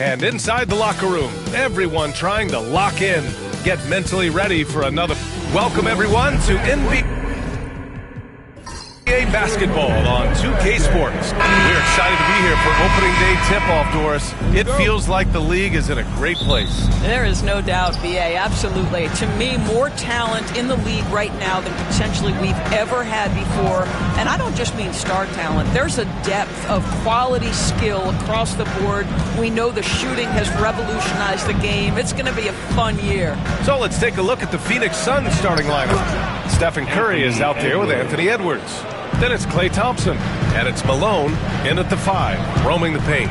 And inside the locker room, everyone trying to lock in, get mentally ready for another. Welcome everyone to NBA basketball on 2K Sports. We're excited to be here for opening day tip-off, Doris. It feels like the league is in a great place. There is no doubt, BA, absolutely. To me, more talent in the league right now than potentially we've ever had before. And I don't just mean star talent. There's a depth of quality skill across the board. We know the shooting has revolutionized the game. It's going to be a fun year. So let's take a look at the Phoenix Suns starting lineup. Stephen Curry is out there with Anthony Edwards. Then it's Klay Thompson, and it's Malone in at the 5, roaming the paint.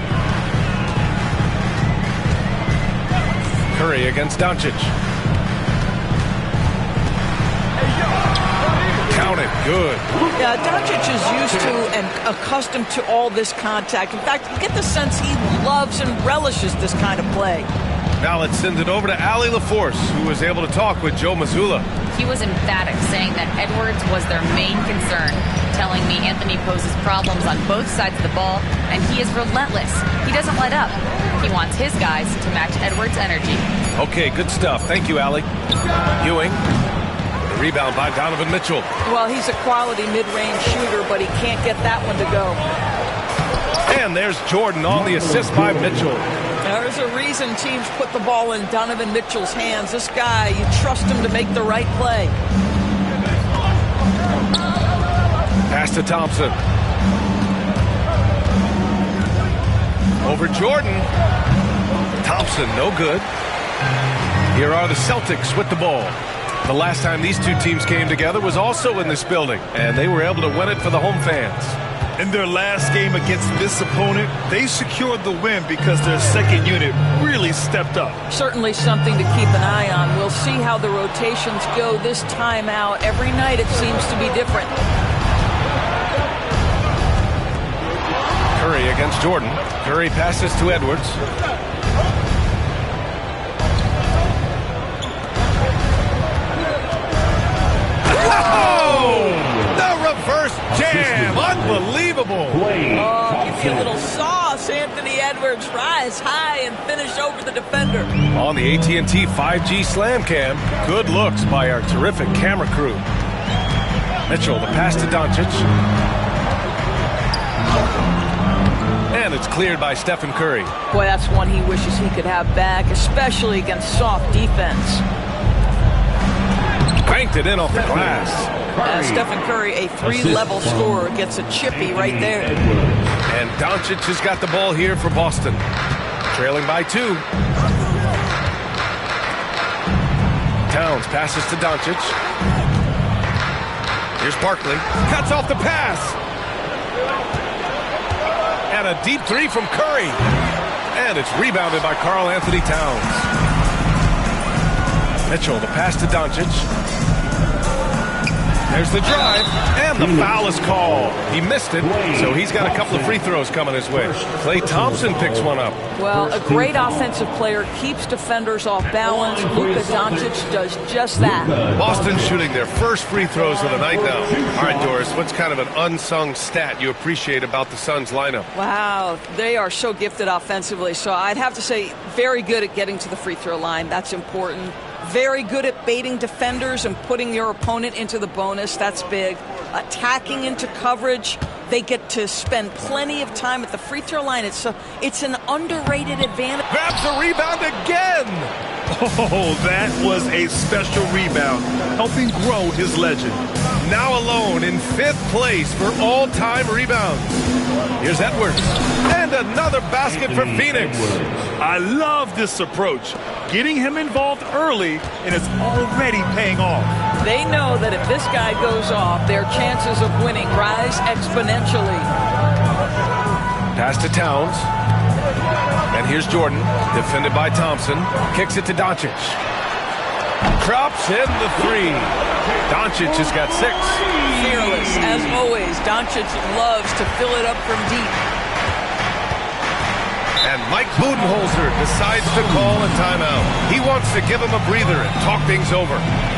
Curry against Doncic. Count it, good. Yeah, Doncic is used to and accustomed to all this contact. In fact, you get the sense he loves and relishes this kind of play. Now let's send it over to Allie LaForce, who was able to talk with Joe Mazzulla. He was emphatic, saying that Edwards was their main concern, telling me Anthony poses problems on both sides of the ball, and he is relentless. He doesn't let up. He wants his guys to match Edwards' energy. Okay, good stuff. Thank you, Allie. Ewing. The rebound by Donovan Mitchell. Well, he's a quality mid-range shooter, but he can't get that one to go. And there's Jordan on the assist by Mitchell. There's a reason teams put the ball in Donovan Mitchell's hands. This guy, you trust him to make the right play. Pass to Thompson. Over Jordan. Thompson, no good. Here are the Celtics with the ball. The last time these two teams came together was also in this building, and they were able to win it for the home fans. In their last game against this opponent, they secured the win because their second unit really stepped up. Certainly something to keep an eye on. We'll see how the rotations go this time out. Every night it seems to be different. Curry against Jordan. Curry passes to Edwards. Reverse jam. Unbelievable. Oh, give you a little sauce. Anthony Edwards rise high and finish over the defender. On the AT&T 5G Slam Cam, good looks by our terrific camera crew. Mitchell, the pass to Doncic. And it's cleared by Stephen Curry. Boy, that's one he wishes he could have back, especially against soft defense. Banked it in off the glass. Stephen Curry, a 3-level scorer, gets a chippy right there. And Doncic has got the ball here for Boston. Trailing by 2. Towns passes to Doncic. Here's Barkley. Cuts off the pass. And a deep 3 from Curry. And it's rebounded by Karl Anthony Towns. Mitchell, the pass to Doncic. There's the drive, and the foul is called. He missed it, so he's got a couple of free throws coming his way. Klay Thompson picks one up. Well, a great offensive player keeps defenders off balance. Luka Doncic does just that. Boston shooting their first free throws of the night now. All right, Doris, what's kind of an unsung stat you appreciate about the Suns lineup? Wow, they are so gifted offensively. So I'd have to say very good at getting to the free throw line. That's important. Very good at baiting defenders and putting your opponent into the bonus. That's big. Attacking into coverage. They get to spend plenty of time at the free throw line. It's an underrated advantage. Grabs the rebound again. Oh, that was a special rebound, helping grow his legend. Now alone in 5th place for all-time rebounds. Here's Edwards. And another basket for Phoenix. I love this approach. Getting him involved early, and it's already paying off. They know that if this guy goes off, their chances of winning rise exponentially. Pass to Towns. And here's Jordan, defended by Thompson. Kicks it to Doncic. Drops in the 3. Doncic has got 6. Fearless, as always. Doncic loves to fill it up from deep. And Mike Budenholzer decides to call a timeout. He wants to give him a breather and talk things over.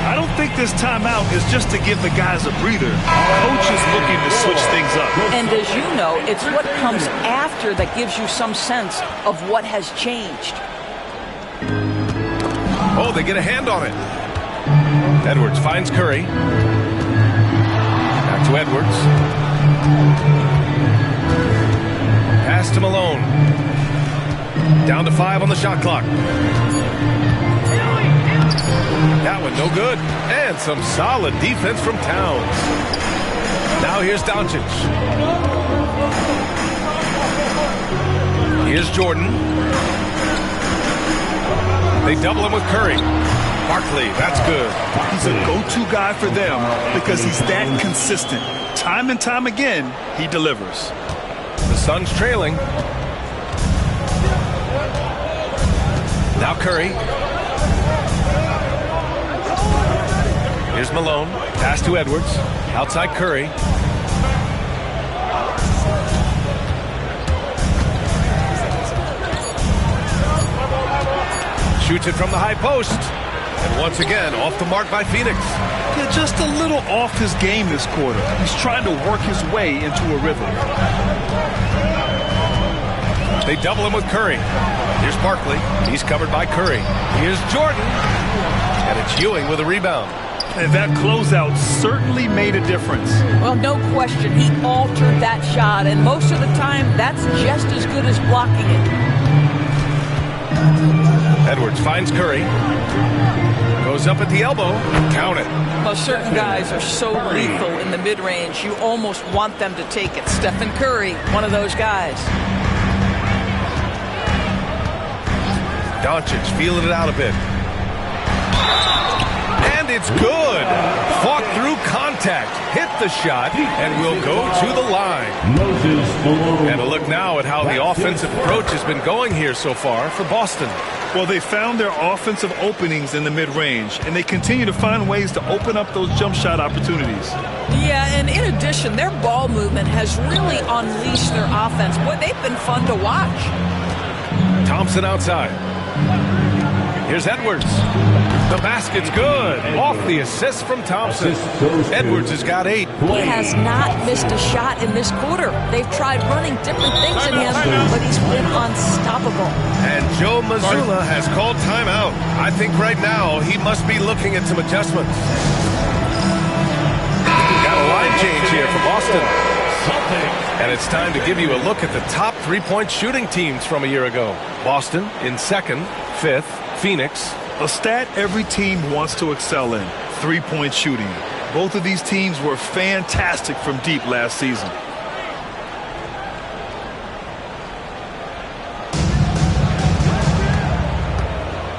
I don't think this timeout is just to give the guys a breather. Coach is looking to switch things up. And as you know, it's what comes after that gives you some sense of what has changed. Oh, they get a hand on it. Edwards finds Curry. Back to Edwards. Pass to Malone. Down to 5 on the shot clock. That one no good. And some solid defense from Towns. Now here's Doncic. Here's Jordan. They double him with Curry. Barkley, that's good. He's a go-to guy for them because he's that consistent. Time and time again, he delivers. The Suns trailing. Now Curry. Here's Malone. Pass to Edwards. Outside Curry. Shoots it from the high post. And once again, off the mark by Phoenix. Yeah, just a little off his game this quarter. He's trying to work his way into a rhythm. They double him with Curry. Here's Barkley. He's covered by Curry. Here's Jordan. And it's Ewing with a rebound. And that closeout certainly made a difference. Well, no question. He altered that shot, and most of the time, that's just as good as blocking it. Edwards finds Curry. Goes up at the elbow. Count it. Well, certain guys are so lethal in the mid-range, you almost want them to take it. Stephen Curry, one of those guys. Doncic feeling it out a bit. And it's good. Fought through contact. Hit the shot and will go to the line. And a look now at how the offensive approach has been going here so far for Boston. Well, they found their offensive openings in the mid-range, and they continue to find ways to open up those jump shot opportunities. Yeah, and in addition, their ball movement has really unleashed their offense. Boy, they've been fun to watch. Thompson outside. Here's Edwards. The basket's good. Off the assist from Thompson. Edwards has got 8. He has not missed a shot in this quarter. They've tried running different things in him, but he's been unstoppable. And Joe Mazzulla has called timeout. I think right now he must be looking at some adjustments. Got a line change here for Boston. And it's time to give you a look at the top three-point shooting teams from a year ago. Boston in 2nd, 5th, Phoenix. A stat every team wants to excel in, three-point shooting. Both of these teams were fantastic from deep last season.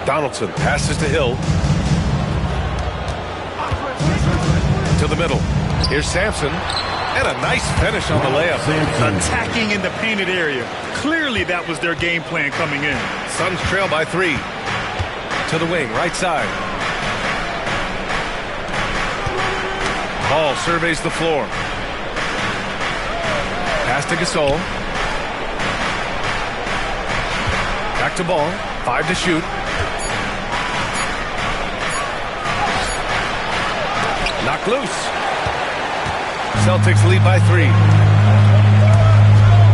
Donaldson passes to Hill. To the middle. Here's Sampson. And a nice finish on the layup. Attacking in the painted area. Clearly that was their game plan coming in. Suns trail by 3. To the wing, right side. Hall surveys the floor. Pass to Gasol. Back to Ball. 5 to shoot. Knocked loose. Celtics lead by 3.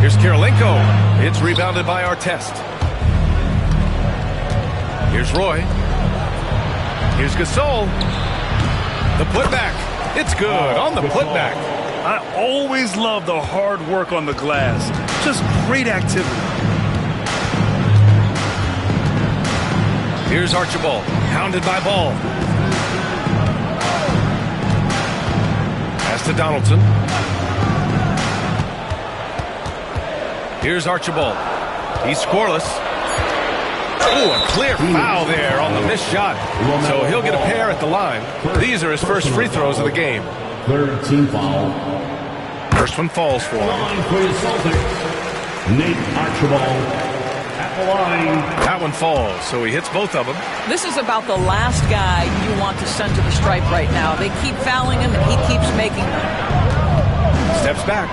Here's Kirilenko. It's rebounded by Artest. Here's Roy. Here's Gasol. The putback. It's good on the putback. I always love the hard work on the glass. Just great activity. Here's Archibald. Hounded by Ball. Pass to Donaldson. Here's Archibald. He's scoreless. Oh, a clear foul there on the missed shot. So he'll get a pair at the line. These are his first free throws of the game. 3rd team foul. First one falls for him. For the Celtics, Nate Archibald at the line. That one falls, so he hits both of them. This is about the last guy you want to send to the stripe right now. They keep fouling him, and he keeps making them. Steps back.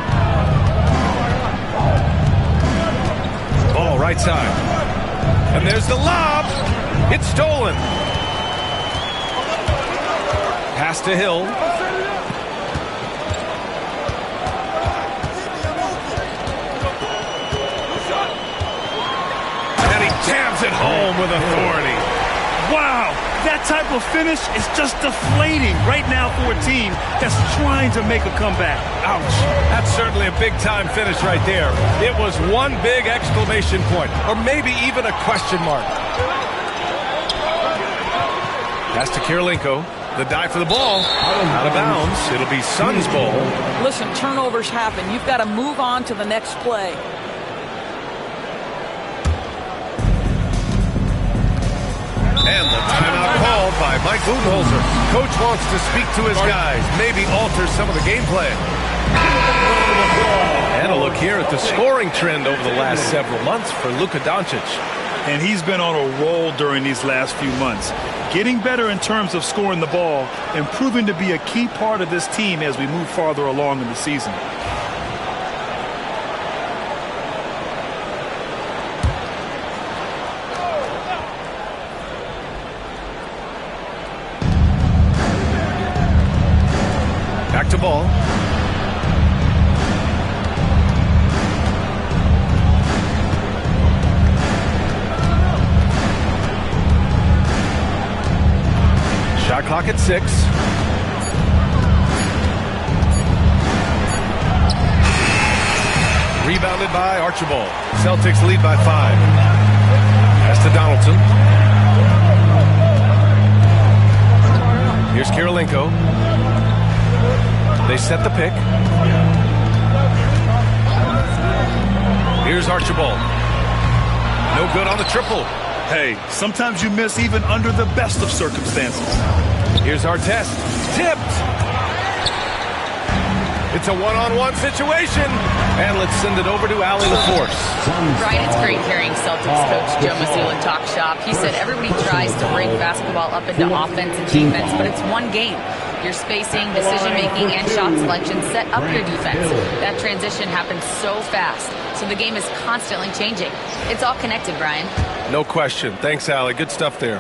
Ball Right side. And there's the lob. It's stolen. Pass to Hill. And he jams it home with authority. Wow, that type of finish is just deflating right now for a team that's trying to make a comeback. Ouch. That's certainly a big-time finish right there. It was one big exclamation point, or maybe even a question mark. Pass to Kirilenko. The dive for the ball. Out of bounds. It'll be Suns' ball. Listen, turnovers happen. You've got to move on to the next play. And the timeout called by Mike Budenholzer. Coach wants to speak to his guys, maybe alter some of the gameplay. And a look here at the scoring trend over the last several months for Luka Doncic. And he's been on a roll during these last few months. Getting better in terms of scoring the ball and proving to be a key part of this team as we move farther along in the season. Back to ball. Shot clock at 6. Rebounded by Archibald. Celtics lead by 5. Pass to Donaldson. Here's Kirilenko. They set the pick. Here's Archibald. No good on the triple. Hey, sometimes you miss even under the best of circumstances. Here's Artest. Tipped. It's a one-on-one situation. And let's send it over to Allie LaForce. Brian, it's great hearing Celtics coach Joe Mazzulla talk shop. He said everybody tries to break basketball up into offense and defense, but it's one game. Your spacing, decision-making, and shot selection set up your defense. That transition happens so fast, so the game is constantly changing. It's all connected, Brian. No question. Thanks, Allie. Good stuff there.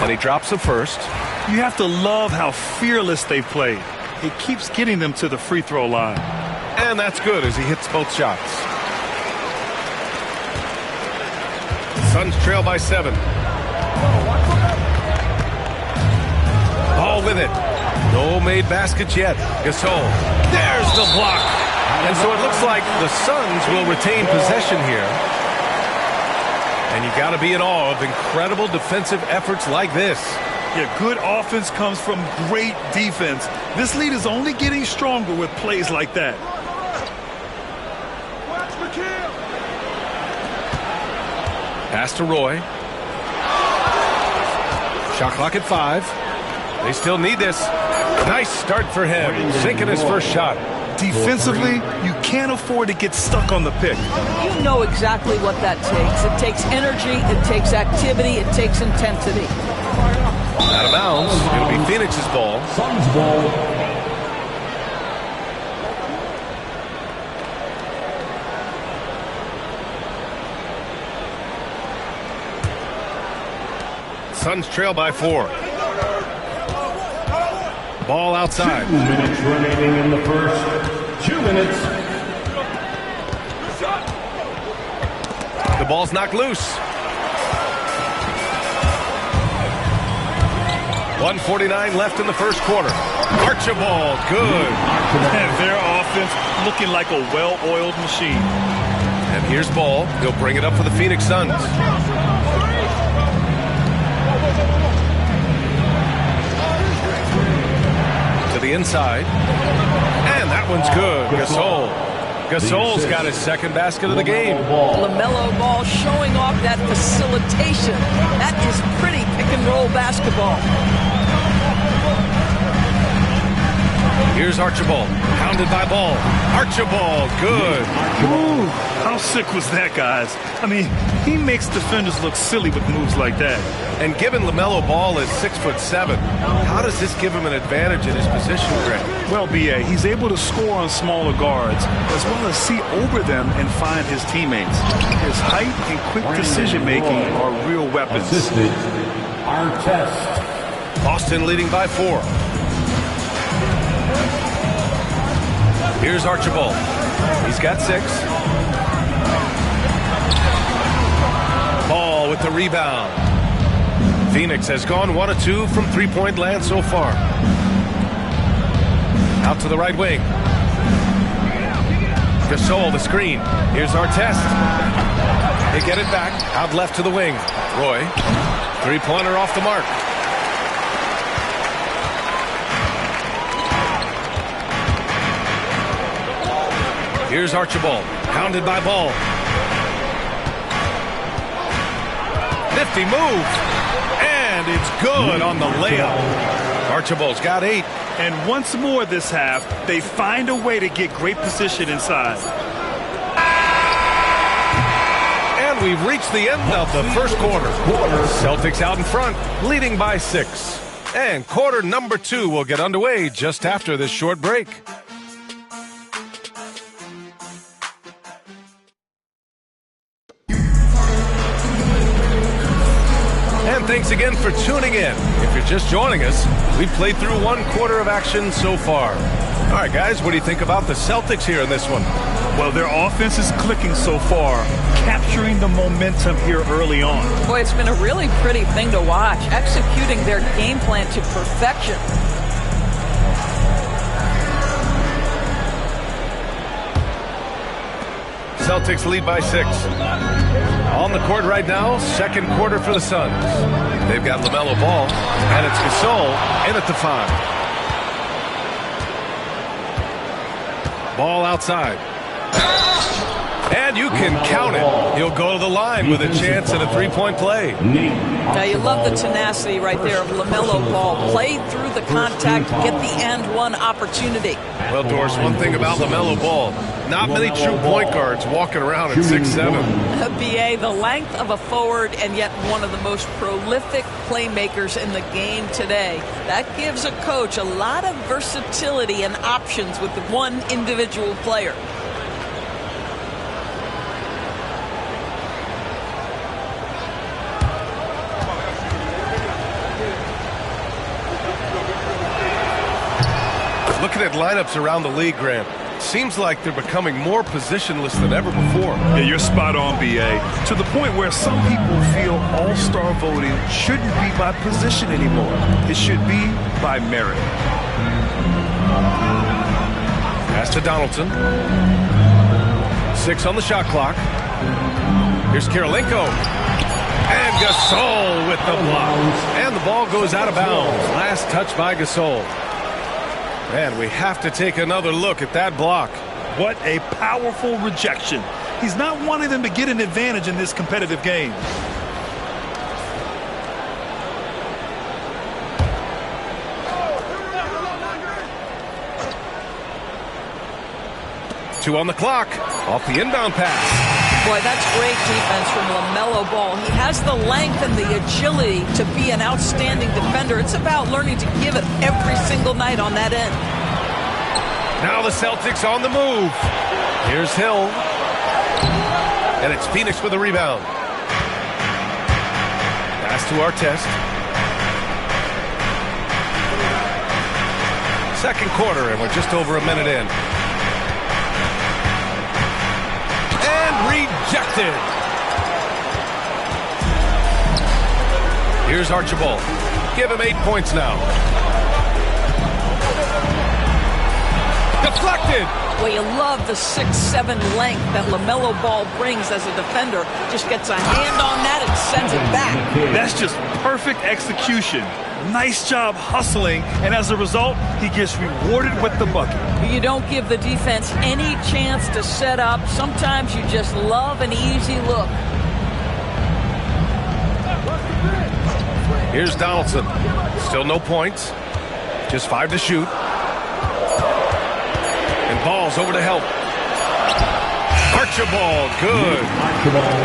And he drops the first. You have to love how fearless they've played. It keeps getting them to the free throw line. And that's good as he hits both shots. Suns trail by 7. Ball with it. No made baskets yet. Gasol. There's the block. And so it looks like the Suns will retain possession here. And you got to be in awe of incredible defensive efforts like this. Yeah, good offense comes from great defense. This lead is only getting stronger with plays like that. Pass to Roy. Shot clock at 5. They still need this. Nice start for him. Sinking his first shot. Defensively, you can't afford to get stuck on the pick. You know exactly what that takes. It takes energy, it takes activity, it takes intensity. Out of bounds. It'll be Phoenix's ball. Suns ball. Suns trail by 4. Ball outside. 2 minutes remaining in the first. 2 minutes. The ball's knocked loose. 1:49 left in the first quarter. Archibald, good. And their offense looking like a well-oiled machine. And here's Ball. He'll bring it up for the Phoenix Suns. To the inside. And that one's good. Gasol. Gasol's got his second basket of the game. LaMelo Ball showing off that facilitation. That is pretty pick-and-roll basketball. Here's Archibald, pounded by Ball. Archibald, good. Ooh, how sick was that, guys? I mean, he makes defenders look silly with moves like that. And given LaMelo Ball is 6'7", how does this give him an advantage in his position, Greg? Well, B.A., he's able to score on smaller guards, as well as see over them and find his teammates. His height and quick decision-making are real weapons. Assisted Artest. Boston leading by 4. Here's Archibald. He's got 6. Ball with the rebound. Phoenix has gone 1 of 2 from three-point land so far. Out to the right wing. Gasol, the screen. Here's Artest. They get it back. Out left to the wing. Roy. Three-pointer off the mark. Here's Archibald. Pounded by Ball. 50 move. And it's good on the layup. Archibald's got 8. And once more this half, they find a way to get great position inside. And we've reached the end of the first quarter. Celtics out in front, leading by 6. And quarter number 2 will get underway just after this short break. And thanks again for tuning in. If you're just joining us, we've played through 1 quarter of action so far. All right, guys, what do you think about the Celtics here in this one? Well, their offense is clicking so far, capturing the momentum here early on. Boy, it's been a really pretty thing to watch, executing their game plan to perfection. Celtics lead by 6. On the court right now, second quarter for the Suns. They've got LaMelo Ball, and it's Gasol in at the 5. Ball outside. And you can count it. He'll go to the line with a chance at a three-point play. Now you love the tenacity right there of LaMelo Ball. Play through the contact, get the and one opportunity. Well, Doris, one thing about LaMelo Ball, not many true point guards walking around at 6'7". BA, the length of a forward and yet one of the most prolific playmakers in the game today. That gives a coach a lot of versatility and options with one individual player. Looking at lineups around the league, Grant, seems like they're becoming more positionless than ever before. Yeah, you're spot on, B.A. To the point where some people feel all-star voting shouldn't be by position anymore. It should be by merit. Pass to Donaldson. 6 on the shot clock. Here's Kirilenko. And Gasol with the block. And the ball goes out of bounds. Last touch by Gasol. Man, we have to take another look at that block. What a powerful rejection. He's not wanting them to get an advantage in this competitive game. Two on the clock. Off the inbound pass. Boy, that's great defense from LaMelo Ball. He has the length and the agility to be an outstanding defender. It's about learning to give it every single night on that end. Now the Celtics on the move. Here's Hill. And it's Phoenix with a rebound. Pass to Artest. Second quarter, and we're just over a minute in. Rejected. Here's Archibald. Give him 8 points now. Deflected. Well, you love the 6'7" length that LaMelo Ball brings as a defender. Just gets a hand on that and sends it back. That's just perfect execution. Nice job hustling, and as a result, he gets rewarded with the bucket. You don't give the defense any chance to set up. Sometimes you just love an easy look. Here's Donaldson. Still no points. Just 5 to shoot. Ball's over to help. Archibald, good.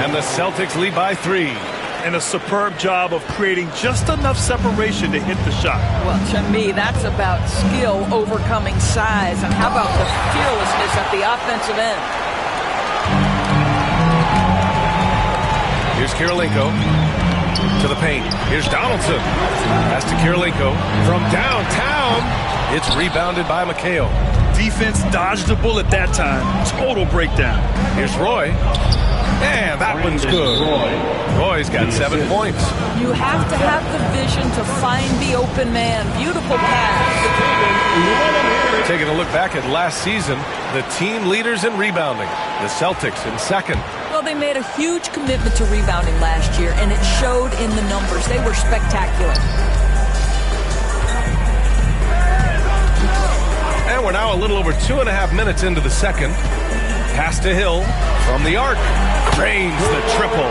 And the Celtics lead by 3. And a superb job of creating just enough separation to hit the shot. Well, to me, that's about skill overcoming size. And how about the fearlessness at the offensive end? Here's Kirilenko to the paint. Here's Donaldson. Pass to Kirilenko from downtown. It's rebounded by McHale. Defense dodged the bullet that time. Total breakdown. Here's Roy. And that one's good. Roy's got 7 points. You have to have the vision to find the open man. Beautiful pass. Taking a look back at last season, the team leaders in rebounding. The Celtics in second. Well, they made a huge commitment to rebounding last year, and it showed in the numbers. They were spectacular. And we're now a little over 2.5 minutes into the second. Pass to Hill from the arc. Drains the triple.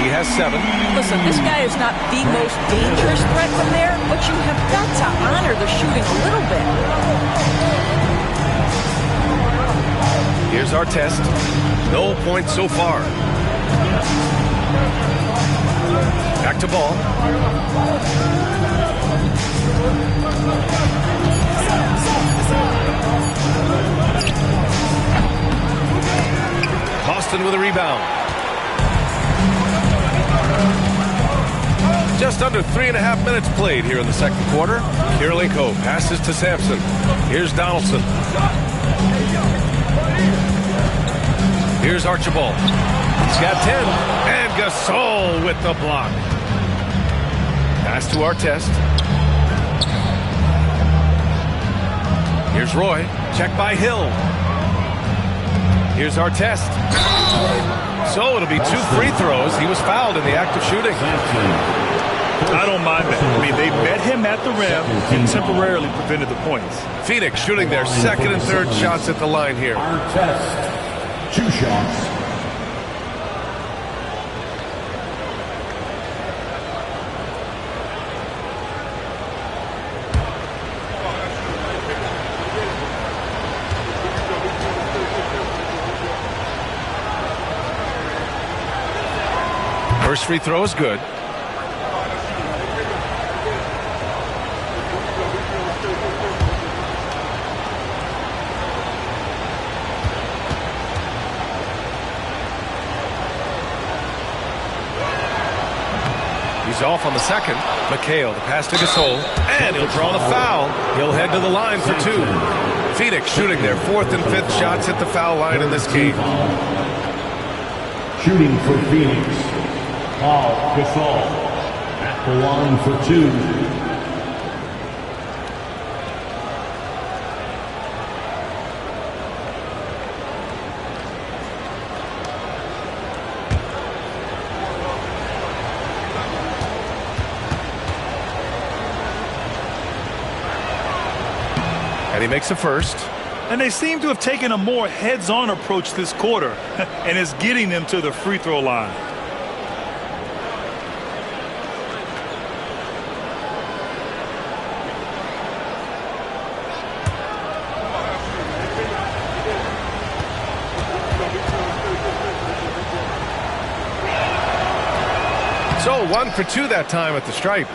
He has 7. Listen, this guy is not the most dangerous threat from there, but you have got to honor the shooting a little bit. Here's our test. No points so far. Back to Ball. Boston with a rebound. Just under 3.5 minutes played here in the second quarter. Kirilenko passes to Sampson. Here's Donaldson. Here's Archibald. He's got 10. And Gasol with the block. Pass to Artest. Here's Roy. Check by Hill. Here's Artest. So it'll be 2 free throws. He was fouled in the act of shooting. I don't mind that. I mean, they met him at the rim and temporarily prevented the points. Phoenix shooting their second and third shots at the line here. Artest, 2 shots. First free throw is good. He's off on the second. McHale, the pass to Gasol, and he'll draw the foul. He'll head to the line for 2. Phoenix shooting their 4th and 5th shots at the foul line in this game. Shooting for Phoenix, Paul Gasol at the line for 2. And he makes a first. And they seem to have taken a more heads-on approach this quarter, and it's getting them to the free throw line. So 1 for 2 that time at the stripe.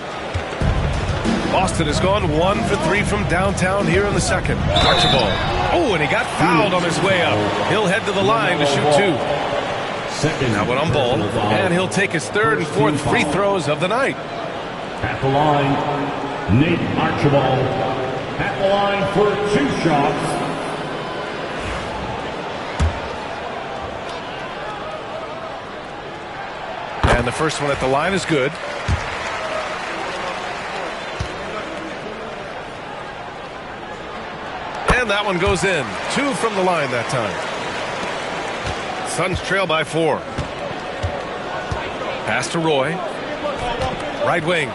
Boston has gone 1 for 3 from downtown here in the second. Archibald. Oh, and he got fouled on his way up. He'll head to the line to shoot 2. Now one on Ball, and he'll take his 3rd and 4th free throws of the night. At the line, Nate Archibald. At the line for 2 shots. And the first one at the line is good. And that one goes in. 2 from the line that time. Suns trail by 4. Pass to Roy. Right wing.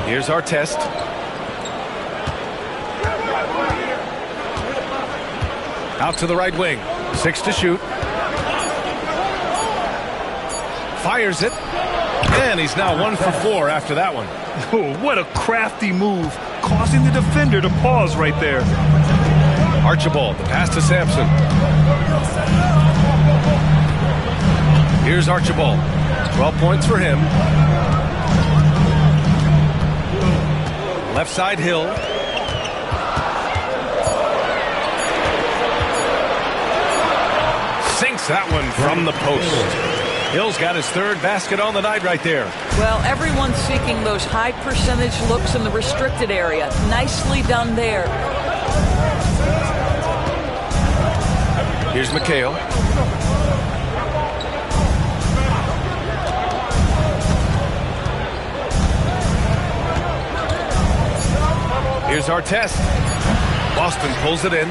Here's Artest. Out to the right wing. 6 to shoot. Fires it. And he's now 1 for 4 after that one. Oh, what a crafty move, causing the defender to pause right there. Archibald, the pass to Sampson. Here's Archibald. 12 points for him. Left side, Hill. Sinks that one from the post. Hill's got his third basket on the night right there. Well, everyone's seeking those high percentage looks in the restricted area. Nicely done there. Here's McHale. Here's Artest. Boston pulls it in.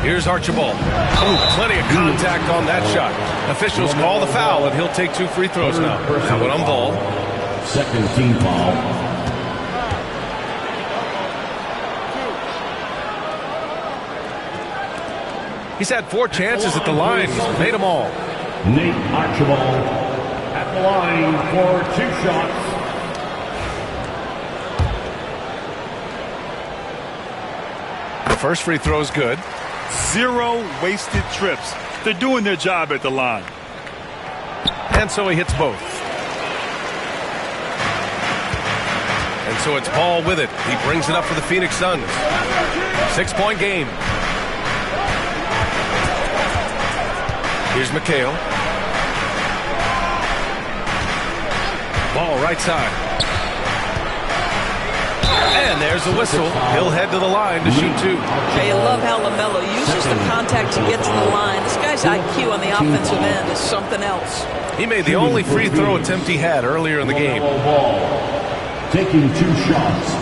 Here's Archibald. Ooh, plenty of contact on that shot. Officials call the foul, and he'll take 2 free throws now. That one on ball. Second team foul. He's had 4 chances at the line. He's made them all. Nate Archibald at the line for 2 shots. The first free throw is good. 0 wasted trips. They're doing their job at the line. And so he hits both. And so it's Ball with it. He brings it up for the Phoenix Suns. 6-point game. Here's McHale. Ball right side. And there's the whistle. He'll head to the line to shoot 2. I love how LaMelo uses the contact to get to the line. This guy's IQ on the offensive end is something else. He made the only free throw attempt he had earlier in the game. Ball taking 2 shots.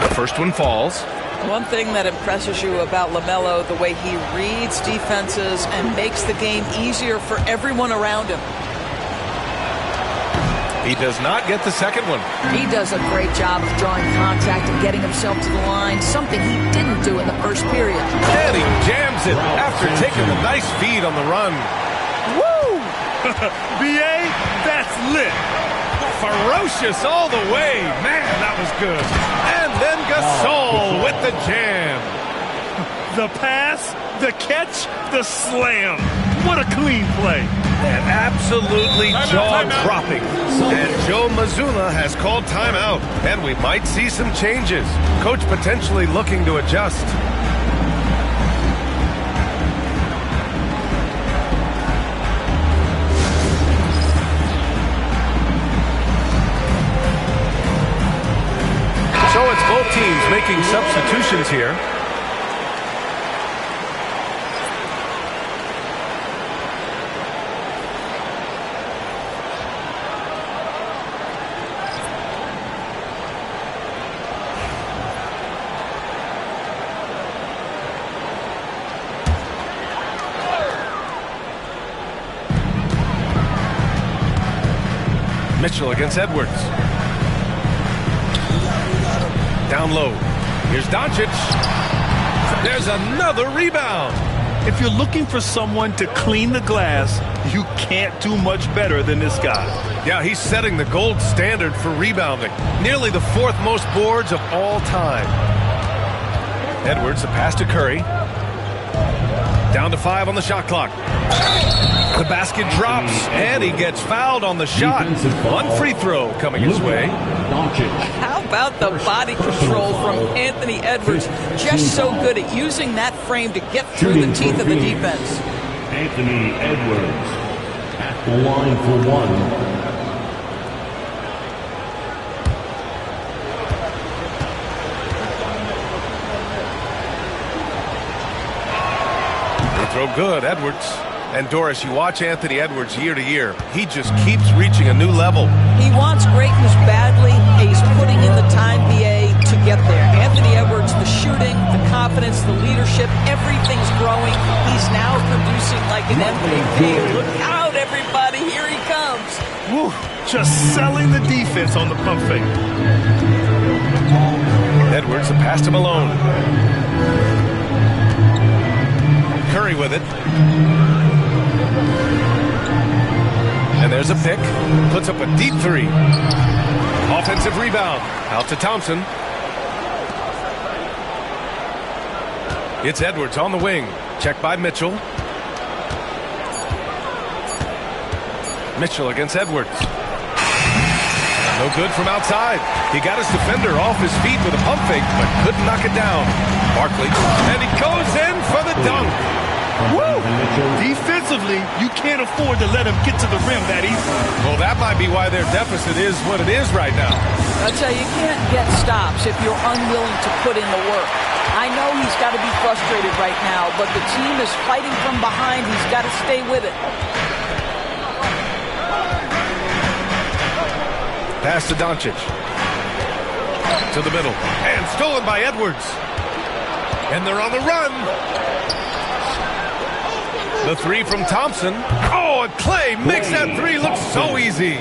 The first one falls. One thing that impresses you about LaMelo, the way he reads defenses and makes the game easier for everyone around him. He does not get the second one. He does a great job of drawing contact and getting himself to the line, something he didn't do in the first period. And he jams it after taking a nice feed on the run. Woo! BA, that's lit. Ferocious all the way. Man, that was good. And then Gasol with the jam. The pass, the catch, the slam. What a clean play. And absolutely jaw-dropping. And Joe Mazzulla has called timeout. And we might see some changes. Coach potentially looking to adjust. So it's both teams making substitutions here. Mitchell against Edwards. Down low. Here's Doncic. There's another rebound. If you're looking for someone to clean the glass, you can't do much better than this guy. Yeah, he's setting the gold standard for rebounding. Nearly the 4th most boards of all time. Edwards, the pass to Curry. Down to 5 on the shot clock. The basket drops, and he gets fouled on the shot. One free throw coming his way. How about the body control from Anthony Edwards? Just so good at using that frame to get through the teeth of the defense. Anthony Edwards at the line for 1. Throw good, Edwards. And Doris, you watch Anthony Edwards year to year. He just keeps reaching a new level. He wants greatness badly. He's putting in the time, BA, to get there. Anthony Edwards, the shooting, the confidence, the leadership, everything's growing. He's now producing like an MVP. Look out, everybody. Here he comes. Woo, just selling the defense on the pump fake. Edwards, the pass to Malone. Curry with it. And there's a pick. Puts up a deep three. Offensive rebound. Out to Thompson. It's Edwards on the wing. Checked by Mitchell. Mitchell against Edwards. No good from outside. He got his defender off his feet with a pump fake, but couldn't knock it down. Barkley, and he goes in for the dunk. Woo! Defensively, you can't afford to let him get to the rim that easy. Well, that might be why their deficit is what it is right now. I'll tell you, you can't get stops if you're unwilling to put in the work. I know he's got to be frustrated right now, but the team is fighting from behind. He's got to stay with it. Pass to Doncic. To the middle. And stolen by Edwards. And they're on the run. The three from Thompson. Oh, and Clay makes that three look so easy.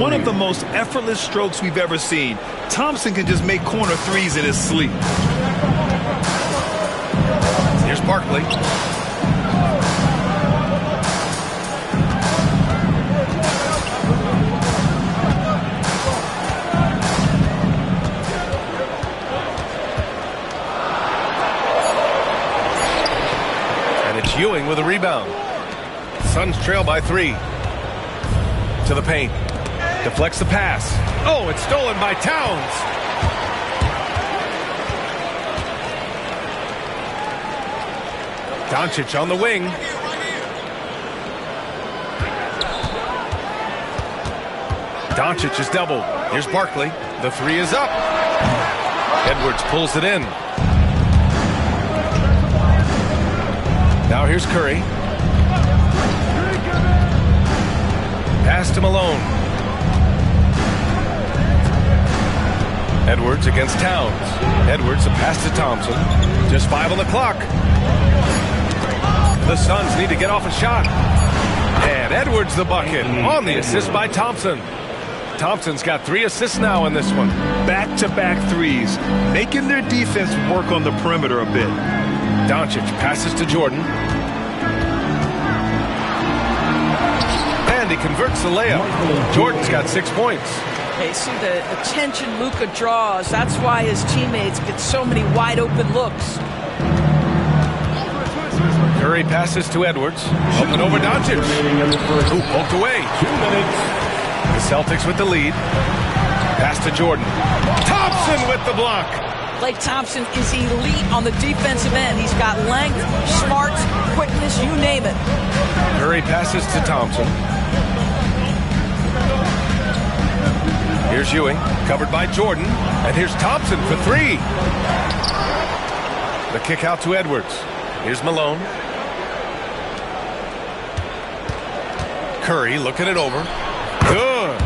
One of the most effortless strokes we've ever seen. Thompson can just make corner threes in his sleep. Here's Barkley. Ewing with a rebound. Suns trail by 3. To the paint. Deflects the pass. Oh, it's stolen by Towns. Doncic on the wing. Doncic is doubled. Here's Barkley. The three is up. Edwards pulls it in. Now here's Curry. Pass to Malone. Edwards against Towns. Edwards, a pass to Thompson. Just 5 on the clock. The Suns need to get off a shot. And Edwards the bucket on the assist by Thompson. Thompson's got 3 assists now in this one. Back-to-back threes, making their defense work on the perimeter a bit. Doncic passes to Jordan. And he converts the layup. Jordan's got 6 points. Hey, see the attention Luka draws. That's why his teammates get so many wide open looks. Curry passes to Edwards. Open over Doncic. Who poked away. 2 minutes. The Celtics with the lead. Pass to Jordan. Thompson with the block. Klay Thompson is elite on the defensive end. He's got length, smarts, quickness, you name it. Curry passes to Thompson. Here's Ewing, covered by Jordan. And here's Thompson for 3. The kick out to Edwards. Here's Malone. Curry looking it over. Good.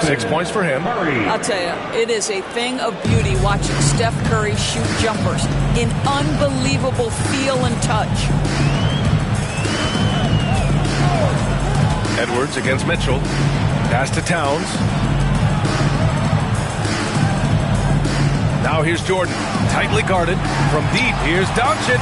6 points for him. I'll tell you, it is a thing of beauty watching Steph Curry shoot jumpers in unbelievable feel and touch. Edwards against Mitchell. Pass to Towns. Now here's Jordan. Tightly guarded. From deep, here's Doncic.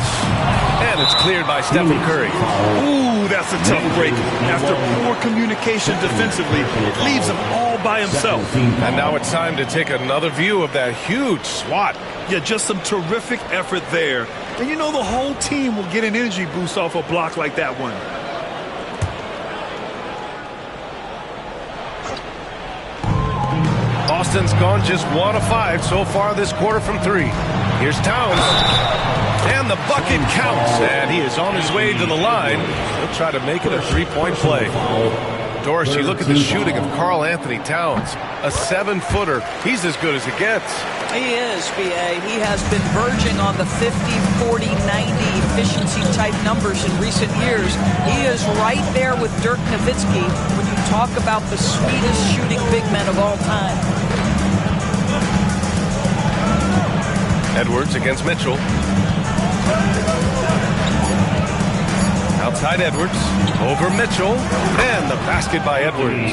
And it's cleared by Stephen Curry. Ooh, that's a tough break. After poor communication defensively, it leaves him all by himself. And now it's time to take another view of that huge swat. Yeah, just some terrific effort there. And you know the whole team will get an energy boost off a block like that one. Boston's gone just 1 of 5 so far this quarter from 3. Here's Towns. And the bucket counts. And he is on his way to the line. He'll try to make it a 3-point play. Doris, you look at the shooting of Karl Anthony Towns. A 7-footer. He's as good as it gets. He is, B.A. He has been verging on the 50, 40, 90 efficiency type numbers in recent years. He is right there with Dirk Nowitzki when you talk about the sweetest shooting big men of all time. Edwards against Mitchell. Outside Outside Edwards, over Mitchell, and the basket by Edwards.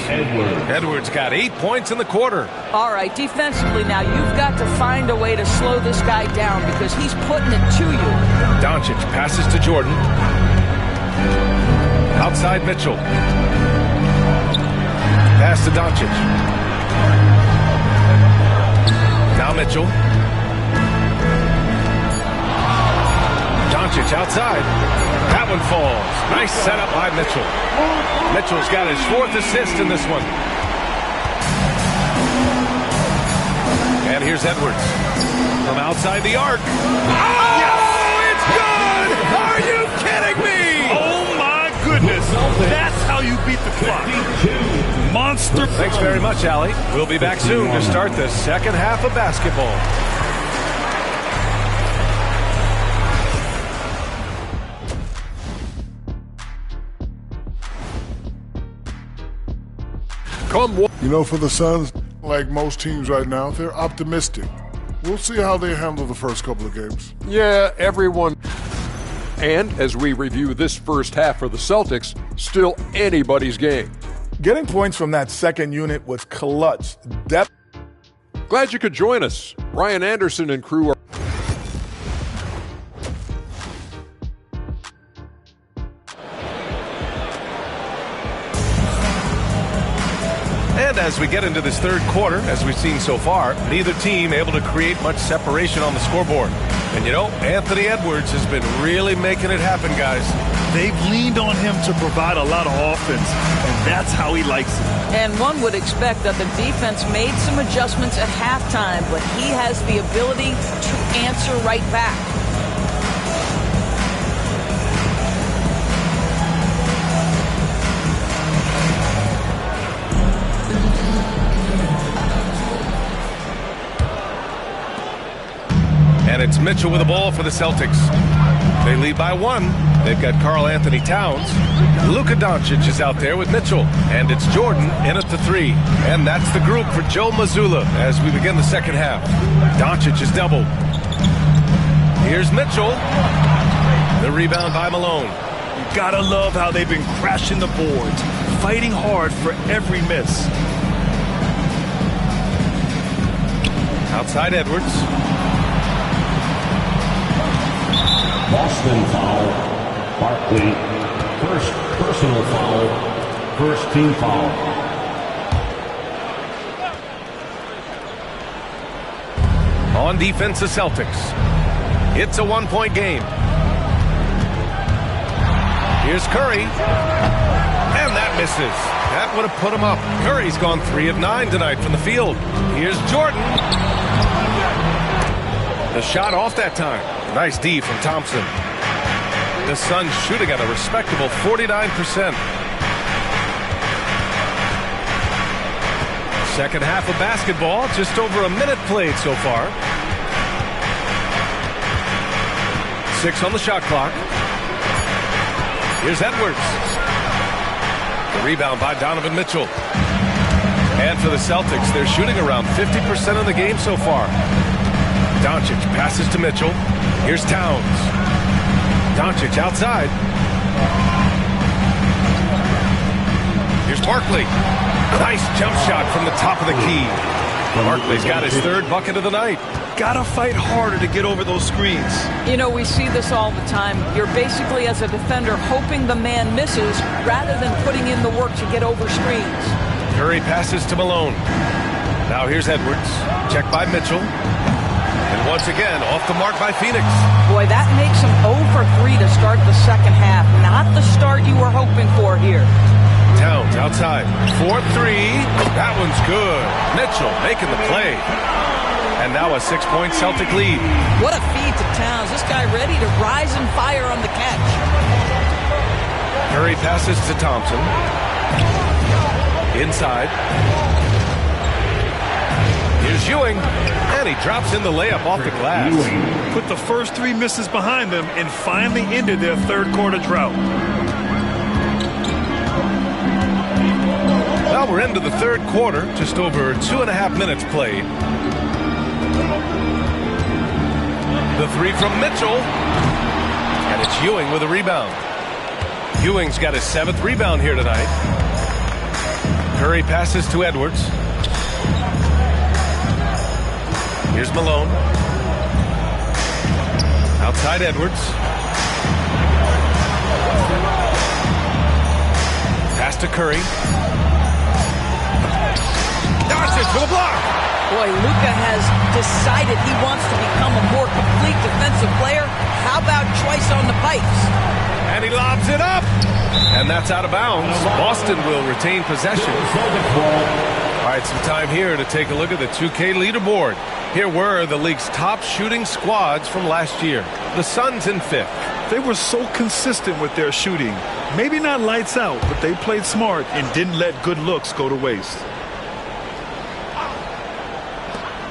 Edwards got 8 points in the quarter. All right, defensively now, you've got to find a way to slow this guy down because he's putting it to you. Doncic passes to Jordan. Outside Mitchell. Pass to Doncic. Now Mitchell. Doncic outside. That one falls. Nice setup by Mitchell. Mitchell's got his 4th assist in this one. And here's Edwards from outside the arc. Oh, it's good! Are you kidding me? Oh, my goodness. That's how you beat the clock. Monster. Thanks very much, Allie. We'll be back soon to start the second half of basketball. You know, for the Suns, like most teams right now, they're optimistic. We'll see how they handle the first couple of games. Yeah, everyone. And as we review this first half for the Celtics, still anybody's game. Getting points from that second unit was clutch. Depth. Glad you could join us. Ryan Anderson and crew are... And as we get into this third quarter, as we've seen so far, neither team able to create much separation on the scoreboard. And you know, Anthony Edwards has been really making it happen, guys. They've leaned on him to provide a lot of offense, and that's how he likes it. And one would expect that the defense made some adjustments at halftime, but he has the ability to answer right back. And it's Mitchell with the ball for the Celtics. They lead by 1. They've got Karl Anthony Towns. Luka Doncic is out there with Mitchell. And it's Jordan in at the 3. And that's the group for Joe Mazzulla as we begin the second half. Doncic is doubled. Here's Mitchell. The rebound by Malone. You gotta love how they've been crashing the boards, fighting hard for every miss. Outside Edwards. Boston foul. Barkley. First personal foul. First team foul. On defense, the Celtics. It's a 1-point game. Here's Curry. And that misses. That would have put him up. Curry's gone 3 of 9 tonight from the field. Here's Jordan. The shot off that time. Nice D from Thompson. The Suns shooting at a respectable 49%. Second half of basketball, just over a minute played so far. 6 on the shot clock. Here's Edwards. The rebound by Donovan Mitchell. And for the Celtics, they're shooting around 50% of the game so far. Doncic passes to Mitchell. Here's Towns. Doncic outside. Here's Barkley. Nice jump shot from the top of the key. Barkley's got his 3rd bucket of the night. Gotta fight harder to get over those screens. You know, we see this all the time. You're basically, as a defender, hoping the man misses rather than putting in the work to get over screens. Curry passes to Malone. Now here's Edwards. Checked by Mitchell. And once again, off the mark by Phoenix. Boy, that makes him 0 for 3 to start the second half. Not the start you were hoping for here. Towns outside. 4-3. That one's good. Mitchell making the play. And now a 6-point Celtic lead. What a feed to Towns. This guy ready to rise and fire on the catch. Curry passes to Thompson. Inside. Here's Ewing. And he drops in the layup off the glass. Put the first 3 misses behind them and finally ended their third quarter drought. Well, we're into the third quarter. Just over 2.5 minutes played. The 3 from Mitchell. And it's Ewing with a rebound. Ewing's got his 7th rebound here tonight. Curry passes to Edwards. Here's Malone. Outside Edwards. Pass to Curry. Doncic with a block. Boy, Luka has decided he wants to become a more complete defensive player. How about choice on the pipes? And he lobs it up. And that's out of bounds. Boston will retain possession. All right, some time here to take a look at the 2K leaderboard. Here were the league's top shooting squads from last year. The Suns in 5th. They were so consistent with their shooting. Maybe not lights out, but they played smart and didn't let good looks go to waste.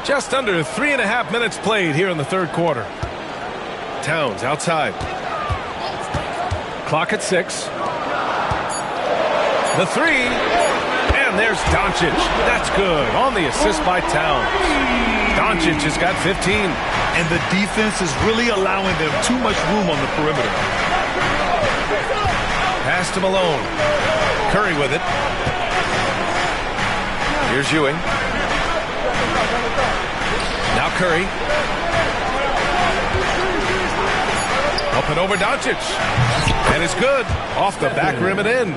Just under 3.5 minutes played here in the 3rd quarter. Towns outside. Clock at 6. The 3. And there's Doncic. That's good. On the assist by Towns. Doncic has got 15. And the defense is really allowing them too much room on the perimeter. Pass to Malone. Curry with it. Here's Ewing. Now Curry. Up and over Doncic. And it's good. Off the back rim and in.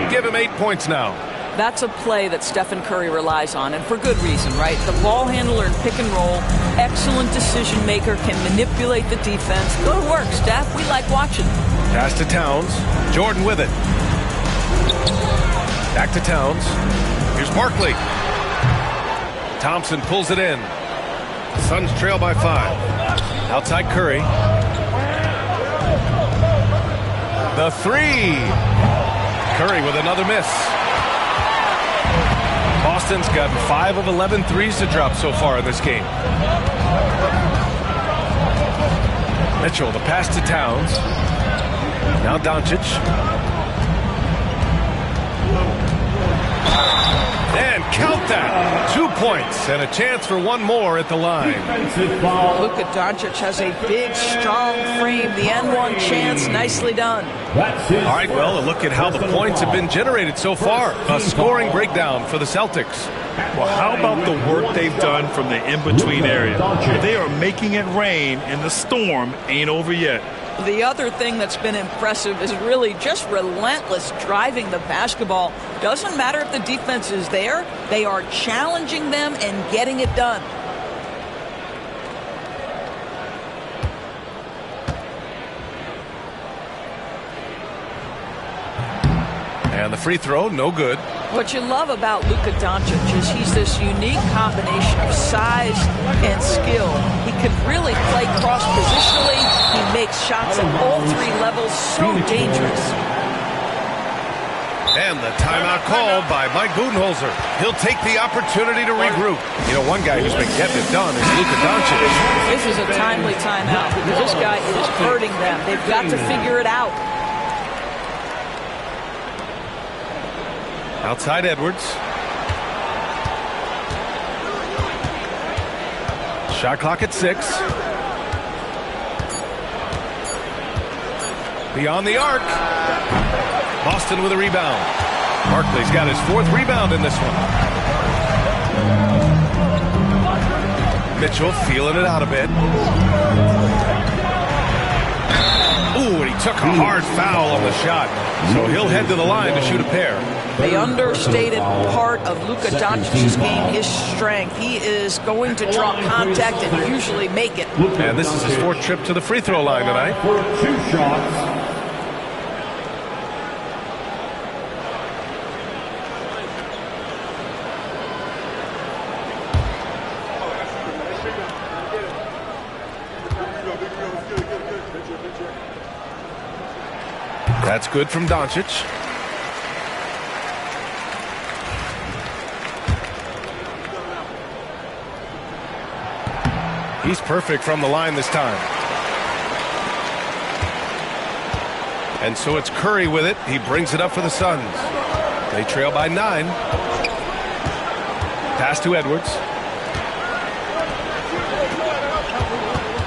Give him 8 points now. That's a play that Stephen Curry relies on, and for good reason, right? The ball handler in pick and roll, excellent decision maker, can manipulate the defense. Good work, Steph. We like watching. Pass to Towns. Jordan with it. Back to Towns. Here's Barkley. Thompson pulls it in. Suns trail by 5. Outside Curry. The 3. Curry with another miss. Boston's got 5 of 11 threes to drop so far in this game. Mitchell, the pass to Towns. Now Doncic. And count that. 2 points and a chance for one more at the line. Luka Doncic has a big, strong frame. The N1 chance, nicely done. All right, well, a look at how the points have been generated so far. A scoring breakdown for the Celtics. Well, how about the work they've done from the in-between area? They are making it rain, and the storm ain't over yet. The other thing that's been impressive is really just relentless driving the basketball. Doesn't matter if the defense is there, they are challenging them and getting it done. And the free throw, no good. What you love about Luka Doncic is he's this unique combination of size and skill. He can really play cross-positionally. He makes shots at all 3 levels. So dangerous. And the timeout called by Mike Budenholzer. He'll take the opportunity to regroup. You know, one guy who's been getting it done is Luka Doncic. This is a timely timeout because this guy is hurting them. They've got to figure it out. Outside Edwards. Shot clock at 6. Beyond the arc. Boston with a rebound. Barkley's got his 4th rebound in this one. Mitchell feeling it out a bit. Ooh, and he took a hard foul on the shot. So he'll head to the line to shoot a pair. The understated part of Luka Doncic's game is strength. He is going to draw contact and usually make it. And this is his 4th trip to the free throw line tonight. For 2 shots. That's good from Doncic. He's perfect from the line this time. And so it's Curry with it. He brings it up for the Suns. They trail by 9. Pass to Edwards.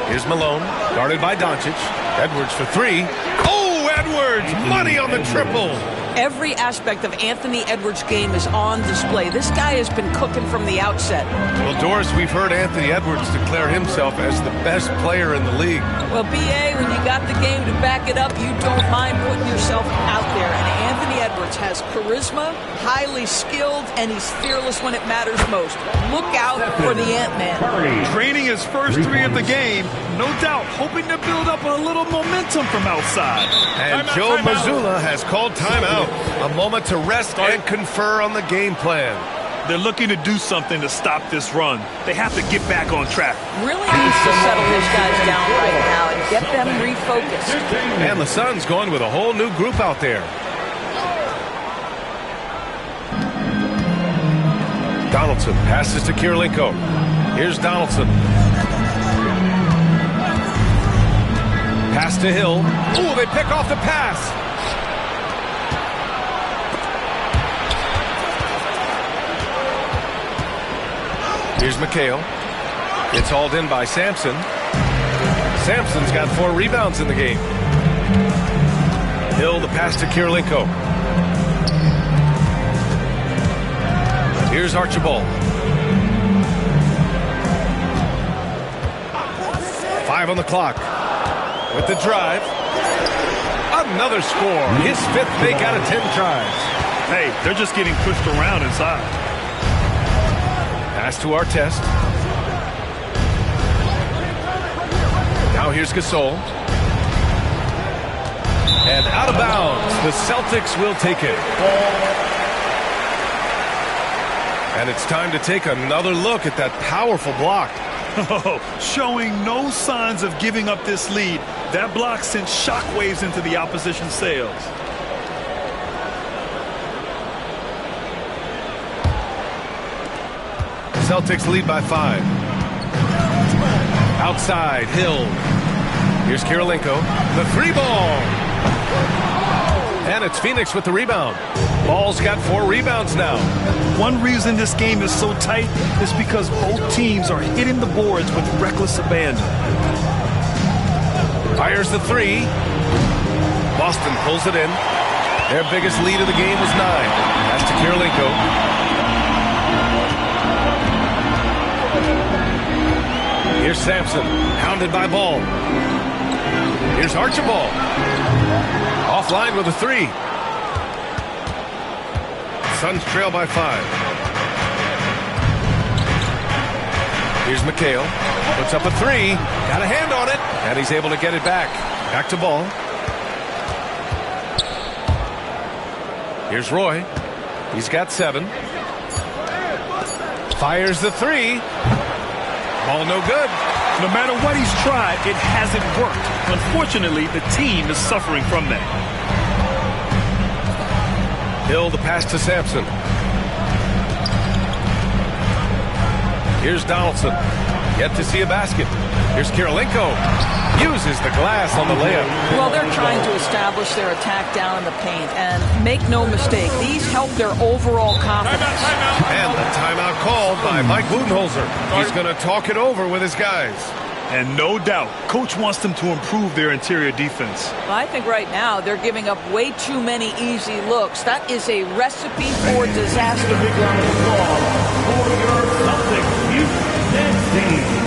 Here's Malone, guarded by Doncic. Edwards for 3. Oh, Edwards, money on the triple. Every aspect of Anthony Edwards' game is on display. This guy has been cooking from the outset. Well, Doris, we've heard Anthony Edwards declare himself as the best player in the league. Well, B.A., when you got the game to back it up, you don't mind putting yourself out there. And Anthony Edwards has charisma, highly skilled, and he's fearless when it matters most. Look out for the Ant-Man. Training his first three of the game, no doubt hoping to build up a little momentum from outside. And Joe Mazzulla has called timeout. A moment to rest and confer on the game plan. They're looking to do something to stop this run. They have to get back on track. Really needs to settle his guys down right now and get them refocused. And the Suns going with a whole new group out there. Donaldson passes to Kirilenko. Here's Donaldson. Pass to Hill. Ooh, they pick off the pass. Here's McHale. It's hauled in by Sampson. Sampson's got 4 rebounds in the game. Hill, the pass to Kirilenko. Here's Archibald. 5 on the clock. With the drive. Another score. His 5th make out of 10 tries. Hey, they're just getting pushed around inside. Pass to Artest. Now here's Gasol. And out of bounds. The Celtics will take it. And it's time to take another look at that powerful block. Oh, showing no signs of giving up this lead. That block sent shockwaves into the opposition sails. Celtics lead by 5. Outside, Hill. Here's Kirilenko. The 3 ball. And it's Phoenix with the rebound. Ball's got 4 rebounds now. One reason this game is so tight is because both teams are hitting the boards with reckless abandon. Fires the 3. Boston pulls it in. Their biggest lead of the game was 9. That's to Kirilenko. Here's Sampson, hounded by Ball. Here's Archibald. Offline with a 3. Suns trail by 5. Here's McHale. Puts up a 3. Got a hand on it. And he's able to get it back. Back to Ball. Here's Roy. He's got 7. Fires the 3. Ball no good. No matter what he's tried, it hasn't worked. Unfortunately, the team is suffering from that. Hill, the pass to Sampson. Here's Donaldson. Yet to see a basket. Here's Kirilenko. Uses the glass on the layup. Well, they're trying to establish their attack down in the paint. And make no mistake, these help their overall confidence. And the timeout called by Mike Budenholzer. He's going to talk it over with his guys. And no doubt, Coach wants them to improve their interior defense. Well, I think right now they're giving up way too many easy looks. That is a recipe for disaster. For your Celtics, Houston team.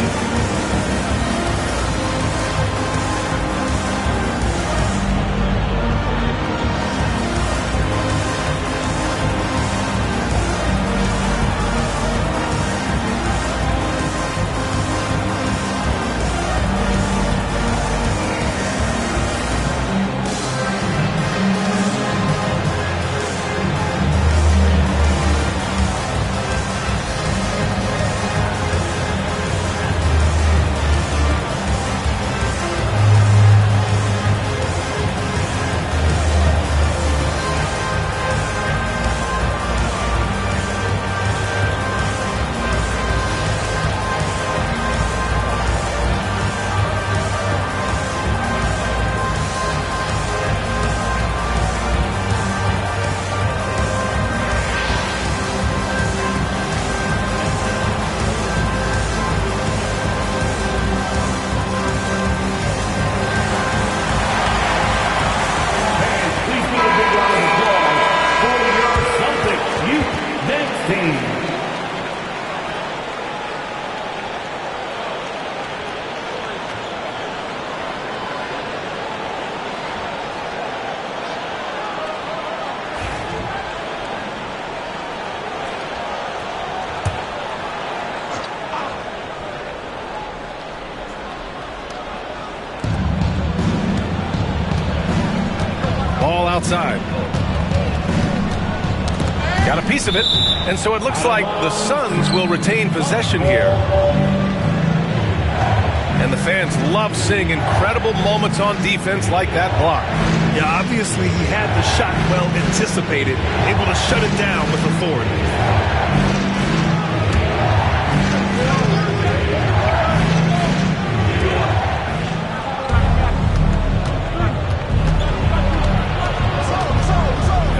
Ball outside. Got a piece of it, and so it looks like the Suns will retain possession here. And the fans love seeing incredible moments on defense like that block. Yeah, obviously he had the shot well anticipated, able to shut it down with authority.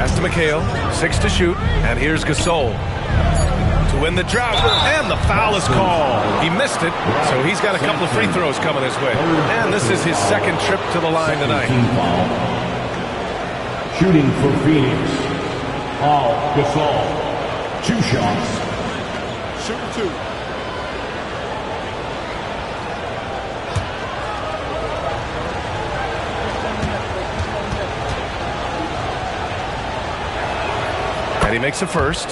Pass to McHale, 6 to shoot, and here's Gasol to win the drought, and the foul is called. He missed it, so he's got a couple of free throws coming his way. And this is his second trip to the line tonight. Shooting for Phoenix, Paul Gasol. 2 shots. Shoot 2. And he makes a first.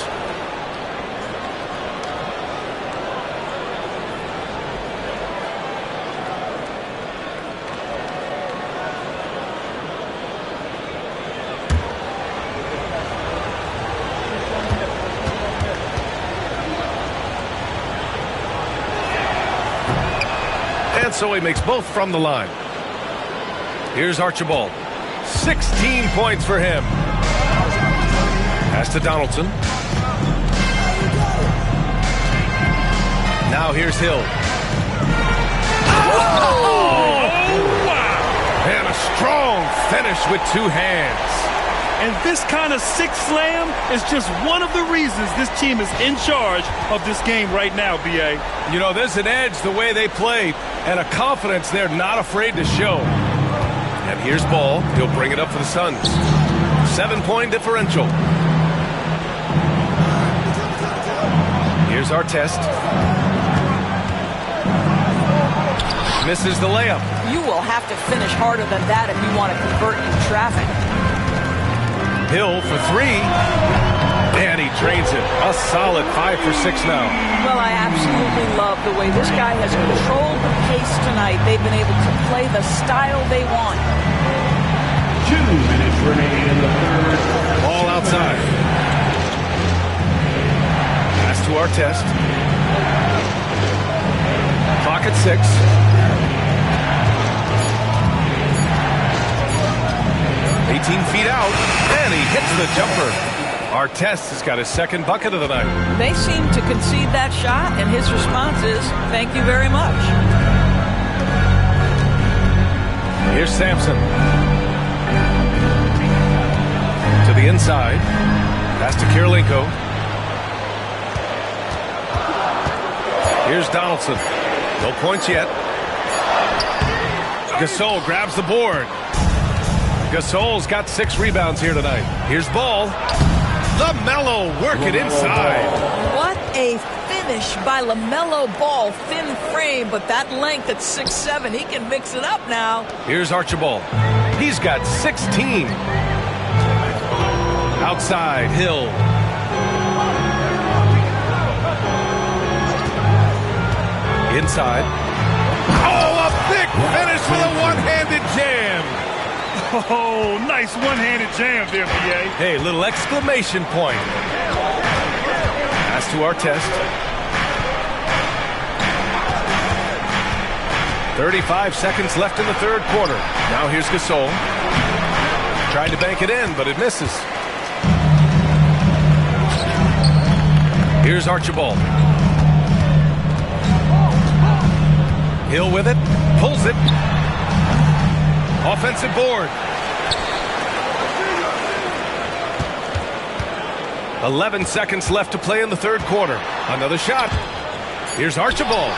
And so he makes both from the line. Here's Archibald. 16 points for him. Pass to Donaldson. Now here's Hill. Oh! Wow! And a strong finish with 2 hands. And this kind of sick slam is just one of the reasons this team is in charge of this game right now, B.A. You know, there's an edge the way they play and a confidence they're not afraid to show. And here's Ball. He'll bring it up for the Suns. 7-point differential. Here's our test. Misses the layup. You will have to finish harder than that if you want to convert in traffic. Hill for 3. And he drains it. A solid 5 for 6 now. Well, I absolutely love the way this guy has controlled the pace tonight. They've been able to play the style they want. 2 minutes remaining in the third. Ball outside. Pass to our test. Clock at 6. 18 feet out, and he hits the jumper. Artest has got his second bucket of the night. They seem to concede that shot, and his response is, thank you very much. Here's Sampson. To the inside. Pass to Kirilenko. Here's Donaldson. No points yet. Gasol grabs the board. Gasol's got 6 rebounds here tonight. Here's Ball. LaMelo work it inside. What a finish by LaMelo Ball. Thin frame, but that length at 6'7", he can mix it up now. Here's Archibald. He's got 16. Outside, Hill. Inside. Oh, a big finish with a one-handed jam. Oh, nice one-handed jam there, B.A. Hey, little exclamation point. Pass to our test. 35 seconds left in the third quarter. Now here's Gasol. Tried to bank it in, but it misses. Here's Archibald. Hill with it. Pulls it. Offensive board. 11 seconds left to play in the third quarter. Another shot. Here's Archibald.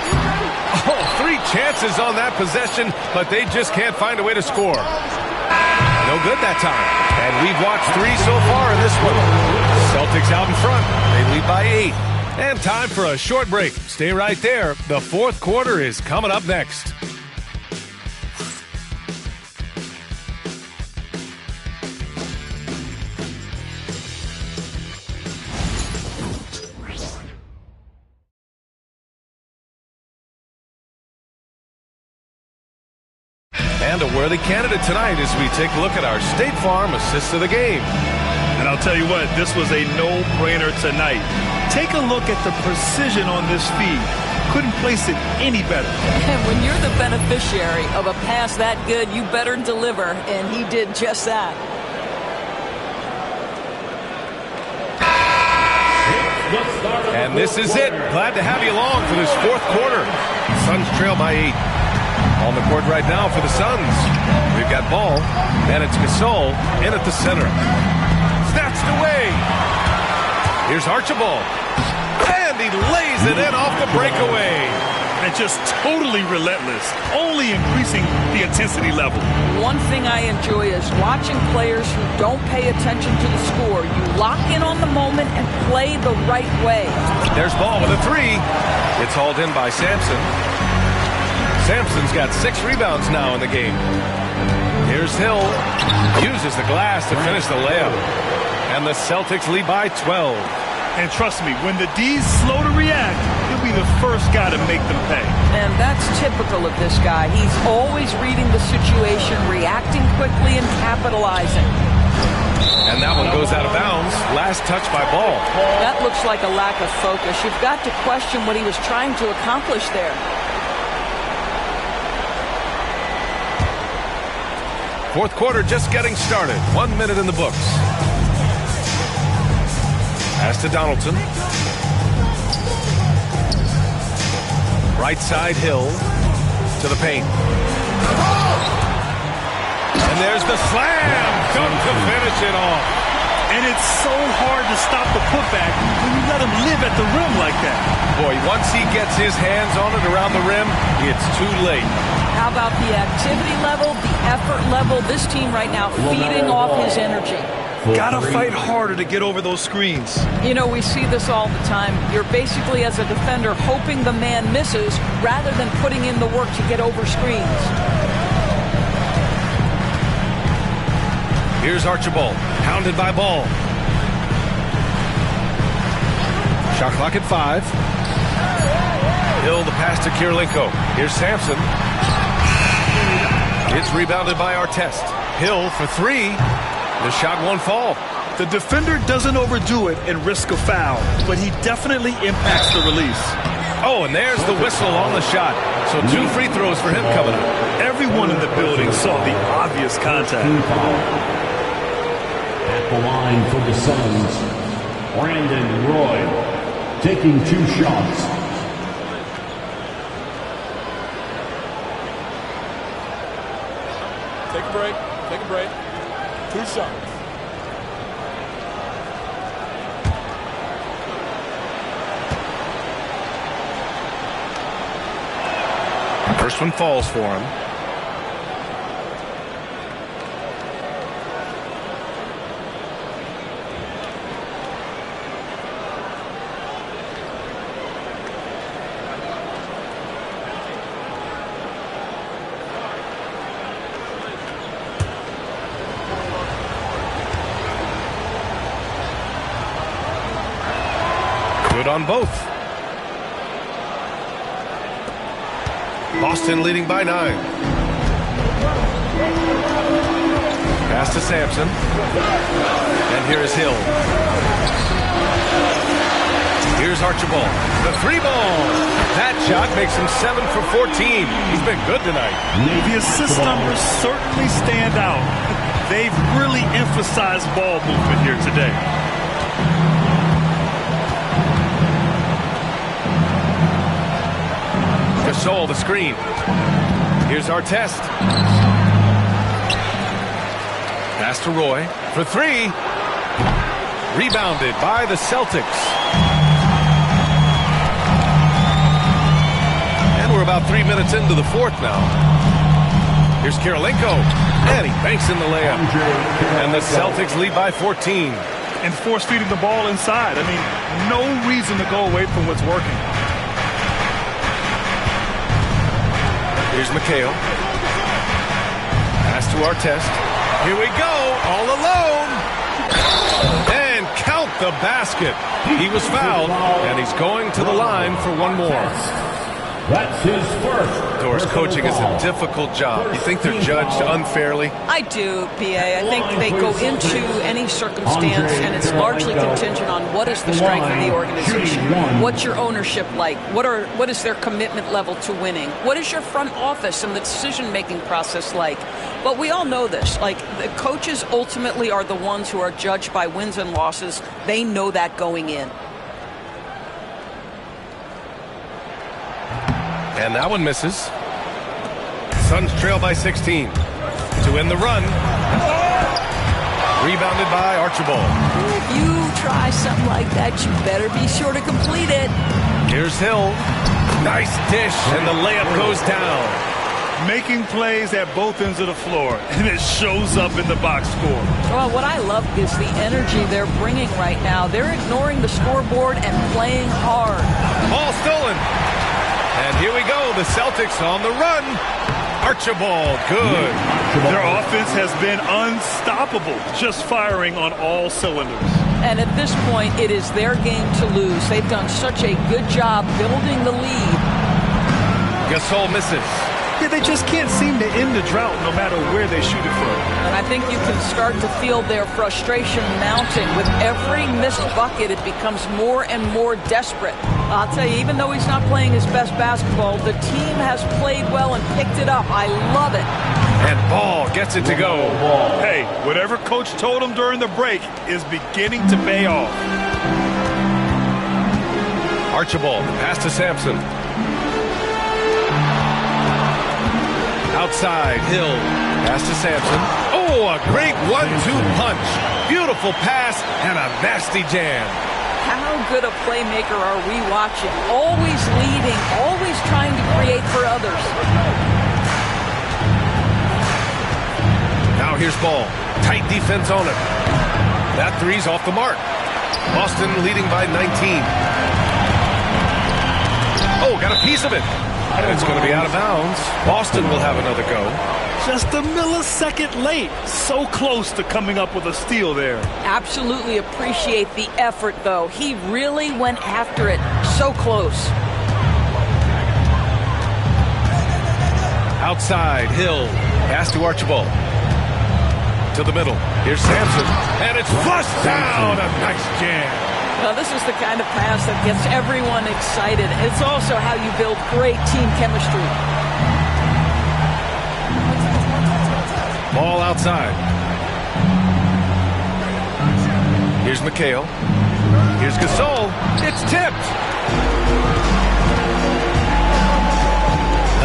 Oh, 3 chances on that possession, but they just can't find a way to score. No good that time. And we've watched 3 so far in this one. Celtics out in front. They lead by 8. And time for a short break. Stay right there. The fourth quarter is coming up next. And a worthy candidate tonight as we take a look at our State Farm assist of the game. And I'll tell you what, this was a no-brainer tonight. Take a look at the precision on this feed. Couldn't place it any better. And when you're the beneficiary of a pass that good, you better deliver, and he did just that. And this is it. Glad to have you along for this fourth quarter. Suns trail by 8. On the court right now for the Suns. We've got ball, and it's Gasol in at the center. Snatched away. Here's Archibald. And he lays it in off the breakaway. And just totally relentless, only increasing the intensity level. One thing I enjoy is watching players who don't pay attention to the score. You lock in on the moment and play the right way. There's ball with a 3. It's hauled in by Sampson. Sampson's got 6 rebounds now in the game. Here's Hill. Uses the glass to finish the layup. And the Celtics lead by 12. And trust me, when the D's slow to react, he'll be the first guy to make them pay. And that's typical of this guy. He's always reading the situation, reacting quickly, and capitalizing. And that one goes out of bounds. Last touch by Ball. That looks like a lack of focus. You've got to question what he was trying to accomplish there. Fourth quarter just getting started. 1 minute in the books. Pass to Donaldson. Right side Hill to the paint. And there's the slam. Dunk to finish it off. And it's so hard to stop the putback when you let him live at the rim like that. Boy, once he gets his hands on it around the rim, it's too late. How about the activity level, the effort level? This team right now feeding off his energy. Gotta fight harder to get over those screens. You know, we see this all the time. You're basically, as a defender, hoping the man misses rather than putting in the work to get over screens. Here's Archibald, pounded by Ball. Shot clock at 5. Hill the pass to Kirilenko. Here's Sampson. It's rebounded by Artest. Hill for 3. The shot won't fall. The defender doesn't overdo it and risk a foul, but he definitely impacts the release. Oh, and there's the whistle on the shot. So 2 free throws for him coming up. Everyone in the building saw the obvious contact. At the line for the Suns, Brandon Roy taking 2 shots. Take a break. Take a break. 2 shots. First one falls for him. Good on both. Boston leading by 9. Pass to Sampson. And here is Hill. Here's Archibald. The 3-ball. That shot makes him 7 for 14. He's been good tonight. The assist numbers certainly stand out. They've really emphasized ball movement here today. Gasol, the screen. Here's Artest. Pass to Roy for 3. Rebounded by the Celtics. And we're about 3 minutes into the fourth now. Here's Kirilenko. And he banks in the layup. And the Celtics lead by 14. And force feeding the ball inside. I mean, no reason to go away from what's working. Here's McHale. Pass to Artest. Here we go, all alone. And count the basket. He was fouled, and he's going to the line for one more. That's his first. Doris, coaching is a difficult job. You think they're judged unfairly? I do, PA. I think they go into any circumstance, and it's largely contingent on what is the strength of the organization. What's your ownership like? What is their commitment level to winning? What is your front office and the decision-making process like? But we all know this. Like, the coaches ultimately are the ones who are judged by wins and losses. They know that going in. And that one misses. Suns trail by 16. To win the run. Rebounded by Archibald. If you try something like that, you better be sure to complete it. Here's Hill. Nice dish, and the layup goes down. Making plays at both ends of the floor, and it shows up in the box score. Well, what I love is the energy they're bringing right now. They're ignoring the scoreboard and playing hard. Ball stolen. And here we go, the Celtics on the run. Archibald, good. Their offense has been unstoppable, just firing on all cylinders. And at this point, it is their game to lose. They've done such a good job building the lead. Gasol misses. Yeah, they just can't seem to end the drought no matter where they shoot it from. And I think you can start to feel their frustration mounting. With every missed bucket, it becomes more and more desperate. I'll tell you, even though he's not playing his best basketball, the team has played well and picked it up. I love it. And Ball gets it to go. Hey, whatever coach told him during the break is beginning to pay off. Archibald, pass to Sampson. Outside, Hill, pass to Sampson. Oh, a great 1-2 punch. Beautiful pass and a nasty jam. How good a playmaker are we watching? Always leading, always trying to create for others. Now here's Ball. Tight defense on it. That three's off the mark. Boston leading by 19. Oh, got a piece of it. It's going to be out of bounds. Boston will have another go. Just a millisecond late. So close to coming up with a steal there. Absolutely appreciate the effort, though. He really went after it. So close. Outside, Hill. Pass to Archibald. To the middle. Here's Sampson. And it's flushed down. A nice jam. Well, this is the kind of pass that gets everyone excited. It's also how you build great team chemistry. Ball outside. Here's McHale. Here's Gasol. It's tipped.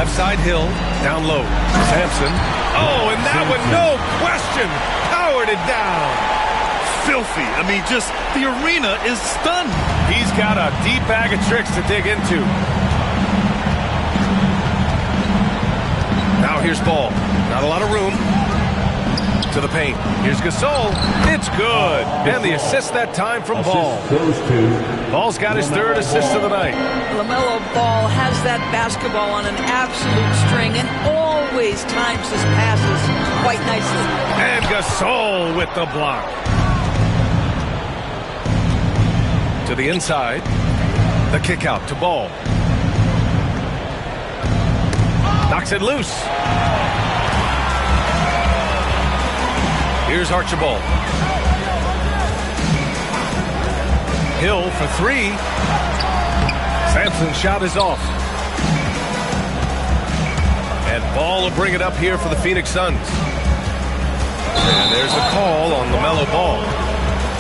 Left side, Hill. Down low. Sampson. Oh, and that one, no question, powered it down. Filthy. I mean, just the arena is stunned. He's got a deep bag of tricks to dig into. Now here's Ball. Not a lot of room. To the paint. Here's Gasol. It's good. And the assist that time from Ball. Ball's got his third assist of the night. LaMelo Ball has that basketball on an absolute string and always times his passes quite nicely. And Gasol with the block. To the inside. The kick out to Ball. Knocks it loose. Here's Archibald. Hill for three. Sampson's shot is off. And Ball will bring it up here for the Phoenix Suns. And there's a call on LaMelo Ball.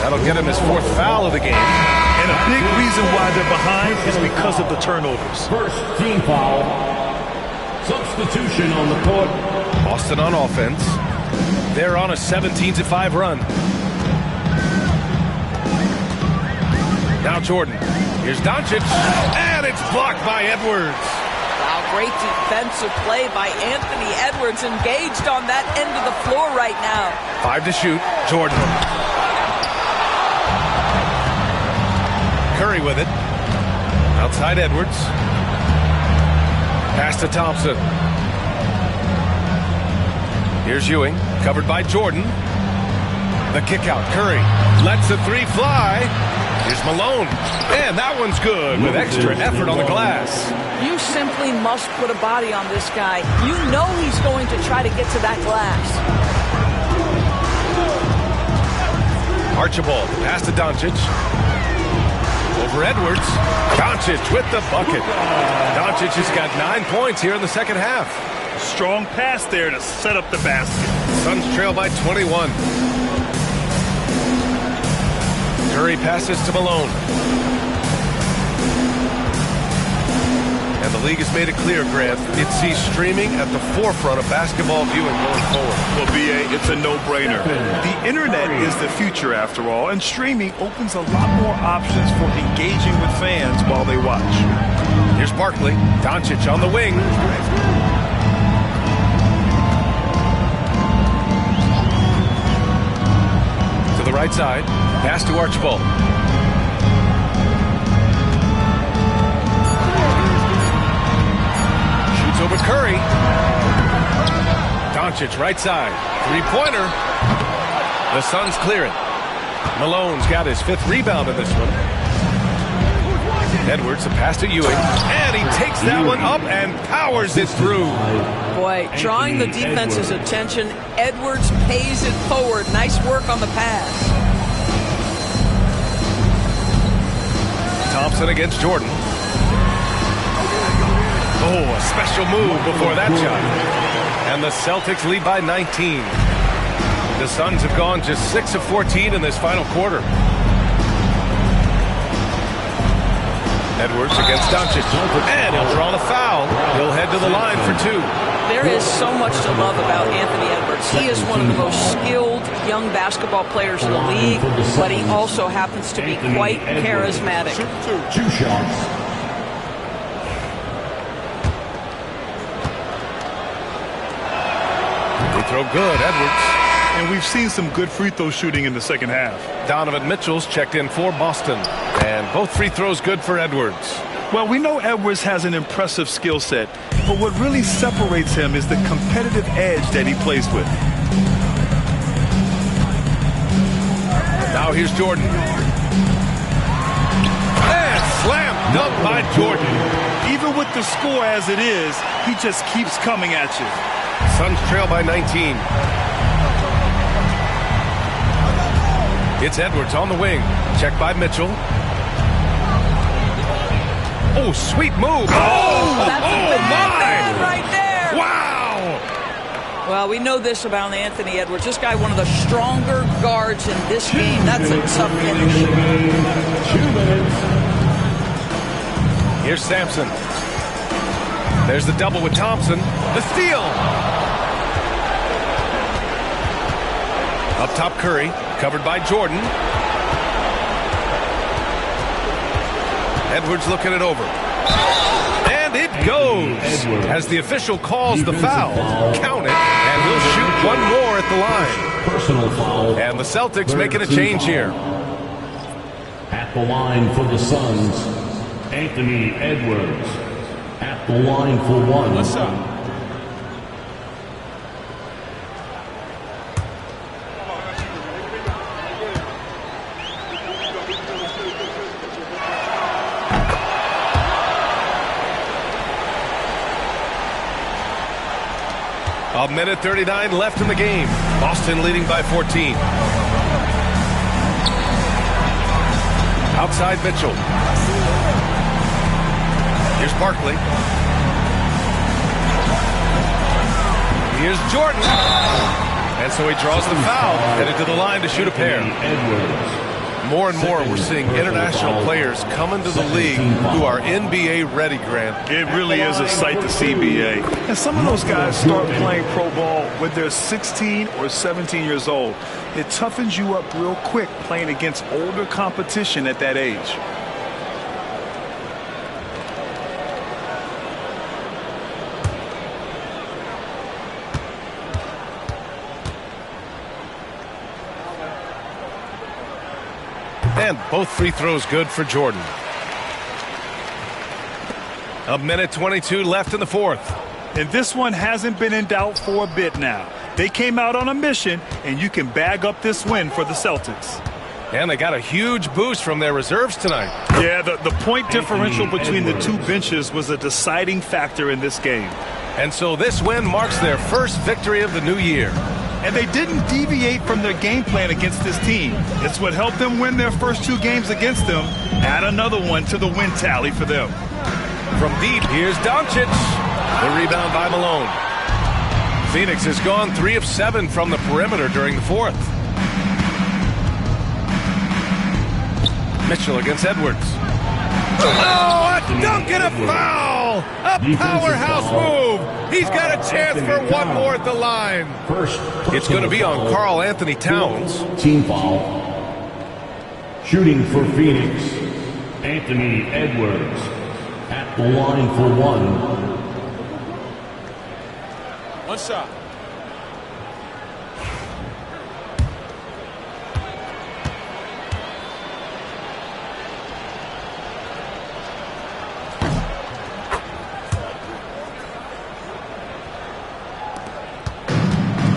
That'll get him his fourth foul of the game. And a big reason why they're behind is because of the turnovers. First team foul. Substitution on the court. Boston on offense. They're on a 17-5 run. Now Jordan. Here's Doncic. And it's blocked by Edwards. Wow, great defensive play by Anthony Edwards, engaged on that end of the floor right now. 5 to shoot. Jordan. Curry with it. Outside Edwards. Pass to Thompson. Here's Ewing, covered by Jordan. The kick out. Curry lets the three fly. Here's Malone. And that one's good with extra effort on the glass. You simply must put a body on this guy. You know he's going to try to get to that glass. Archibald, pass to Doncic. Over Edwards. Doncic with the bucket. Doncic has got 9 points here in the second half. Strong pass there to set up the basket. Suns trail by 21. Curry passes to Malone. And the league has made it clear, Grant, it sees streaming at the forefront of basketball viewing going forward. Well, BA, it's a no-brainer. The internet is the future, after all, and streaming opens a lot more options for engaging with fans while they watch. Here's Barkley. Doncic on the wing. To the right side. Pass to Archibald. Shoots over Curry. Doncic right side. Three-pointer. The Suns clear it. Malone's got his 5th rebound in this one. Edwards, a pass to Ewing. And he takes that one up and powers it through. Boy, drawing the defense's attention. Edwards pays it forward. Nice work on the pass. Thompson against Jordan. Oh, a special move before that shot. And the Celtics lead by 19. The Suns have gone just 6 of 14 in this final quarter. Edwards against Doncic. And he'll draw the foul. He'll head to the line for 2. There is so much to love about Anthony Edwards. He is one of the most skilled young basketball players in the league, but he also happens to be quite charismatic. 2 shots. Free throw good, Edwards. And we've seen some good free throw shooting in the second half. Donovan Mitchell's checked in for Boston. And both free throws good for Edwards. Well, we know Edwards has an impressive skill set, but what really separates him is the competitive edge that he plays with. Now here's Jordan. And slam dunk by Jordan. Even with the score as it is, he just keeps coming at you. Suns trail by 19. It's Edwards on the wing. Checked by Mitchell. Oh, sweet move. That's a bad my! man right there. Wow! Well, we know this about Anthony Edwards. This guy, one of the stronger guards in this game. That's a tough finish. 2 minutes. Here's Sampson. There's the double with Thompson. The steal. Up top, Curry. Covered by Jordan. Edwards looking it over. And it goes. As the official calls the foul. Count it. And he'll shoot one more at the line. Personal foul. And the Celtics making a change here. At the line for the Suns, Anthony Edwards. At the line for 1. What's up? A minute 39 left in the game. Boston leading by 14. Outside Mitchell. Here's Barkley. Here's Jordan. And so he draws the foul, headed to the line to shoot a pair. More and more we're seeing international players come into the league who are NBA ready, Grant. It really is a sight to see, BA. And some of those guys start playing pro ball when they're 16 or 17 years old. It toughens you up real quick playing against older competition at that age. And both free throws good for Jordan. A minute 22 left in the fourth. And this one hasn't been in doubt for a bit now. They came out on a mission, and you can bag up this win for the Celtics. And they got a huge boost from their reserves tonight. Yeah, the point differential between the two benches was a deciding factor in this game. And so this win marks their first victory of the new year. And they didn't deviate from their game plan against this team. It's what helped them win their first 2 games against them. Add another one to the win tally for them. From deep, here's Doncic. The rebound by Malone. Phoenix has gone 3 of 7 from the perimeter during the fourth. Mitchell against Edwards. Oh, a dunk and a foul! A powerhouse move! He's got a chance for one more at the line. It's going to be on Karl Anthony Towns. Team foul. Shooting for Phoenix, Anthony Edwards at the line for 1. One shot.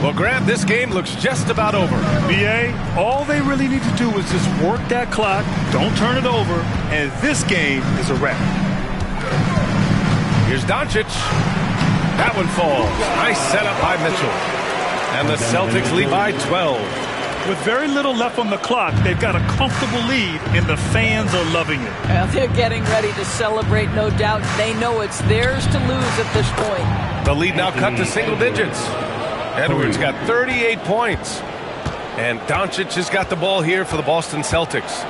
Well, Grant, this game looks just about over. BA, all they really need to do is just work that clock, don't turn it over, and this game is a wrap. Here's Doncic. That one falls. Nice setup by Mitchell. And the Celtics lead by 12. With very little left on the clock, they've got a comfortable lead, and the fans are loving it. Well, they're getting ready to celebrate, no doubt. They know it's theirs to lose at this point. The lead now cut to single digits. Edwards got 38 points. And Doncic has got the ball here for the Boston Celtics.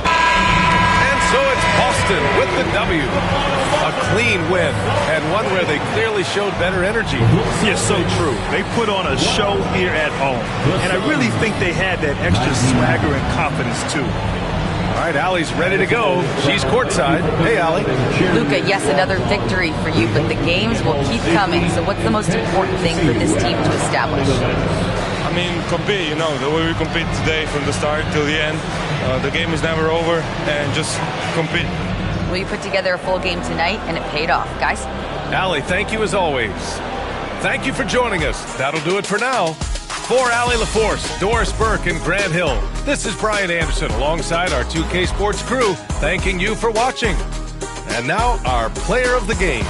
And so it's Boston with the W. A clean win, and one where they clearly showed better energy. Yes, so true. They put on a show here at home, and I really think they had that extra swagger and confidence, too. All right, Allie's ready to go. She's courtside. Hey, Allie. Luka, yes, another victory for you, but the games will keep coming. So what's the most important thing for this team to establish? I mean, compete, the way we compete today from the start till the end. The game is never over, and just compete. Well, you put together a full game tonight, and it paid off. Guys? Allie, thank you as always. Thank you for joining us. That'll do it for now. For Allie LaForce, Doris Burke, and Grant Hill, this is Brian Anderson alongside our 2K Sports crew, thanking you for watching. And now, our player of the game.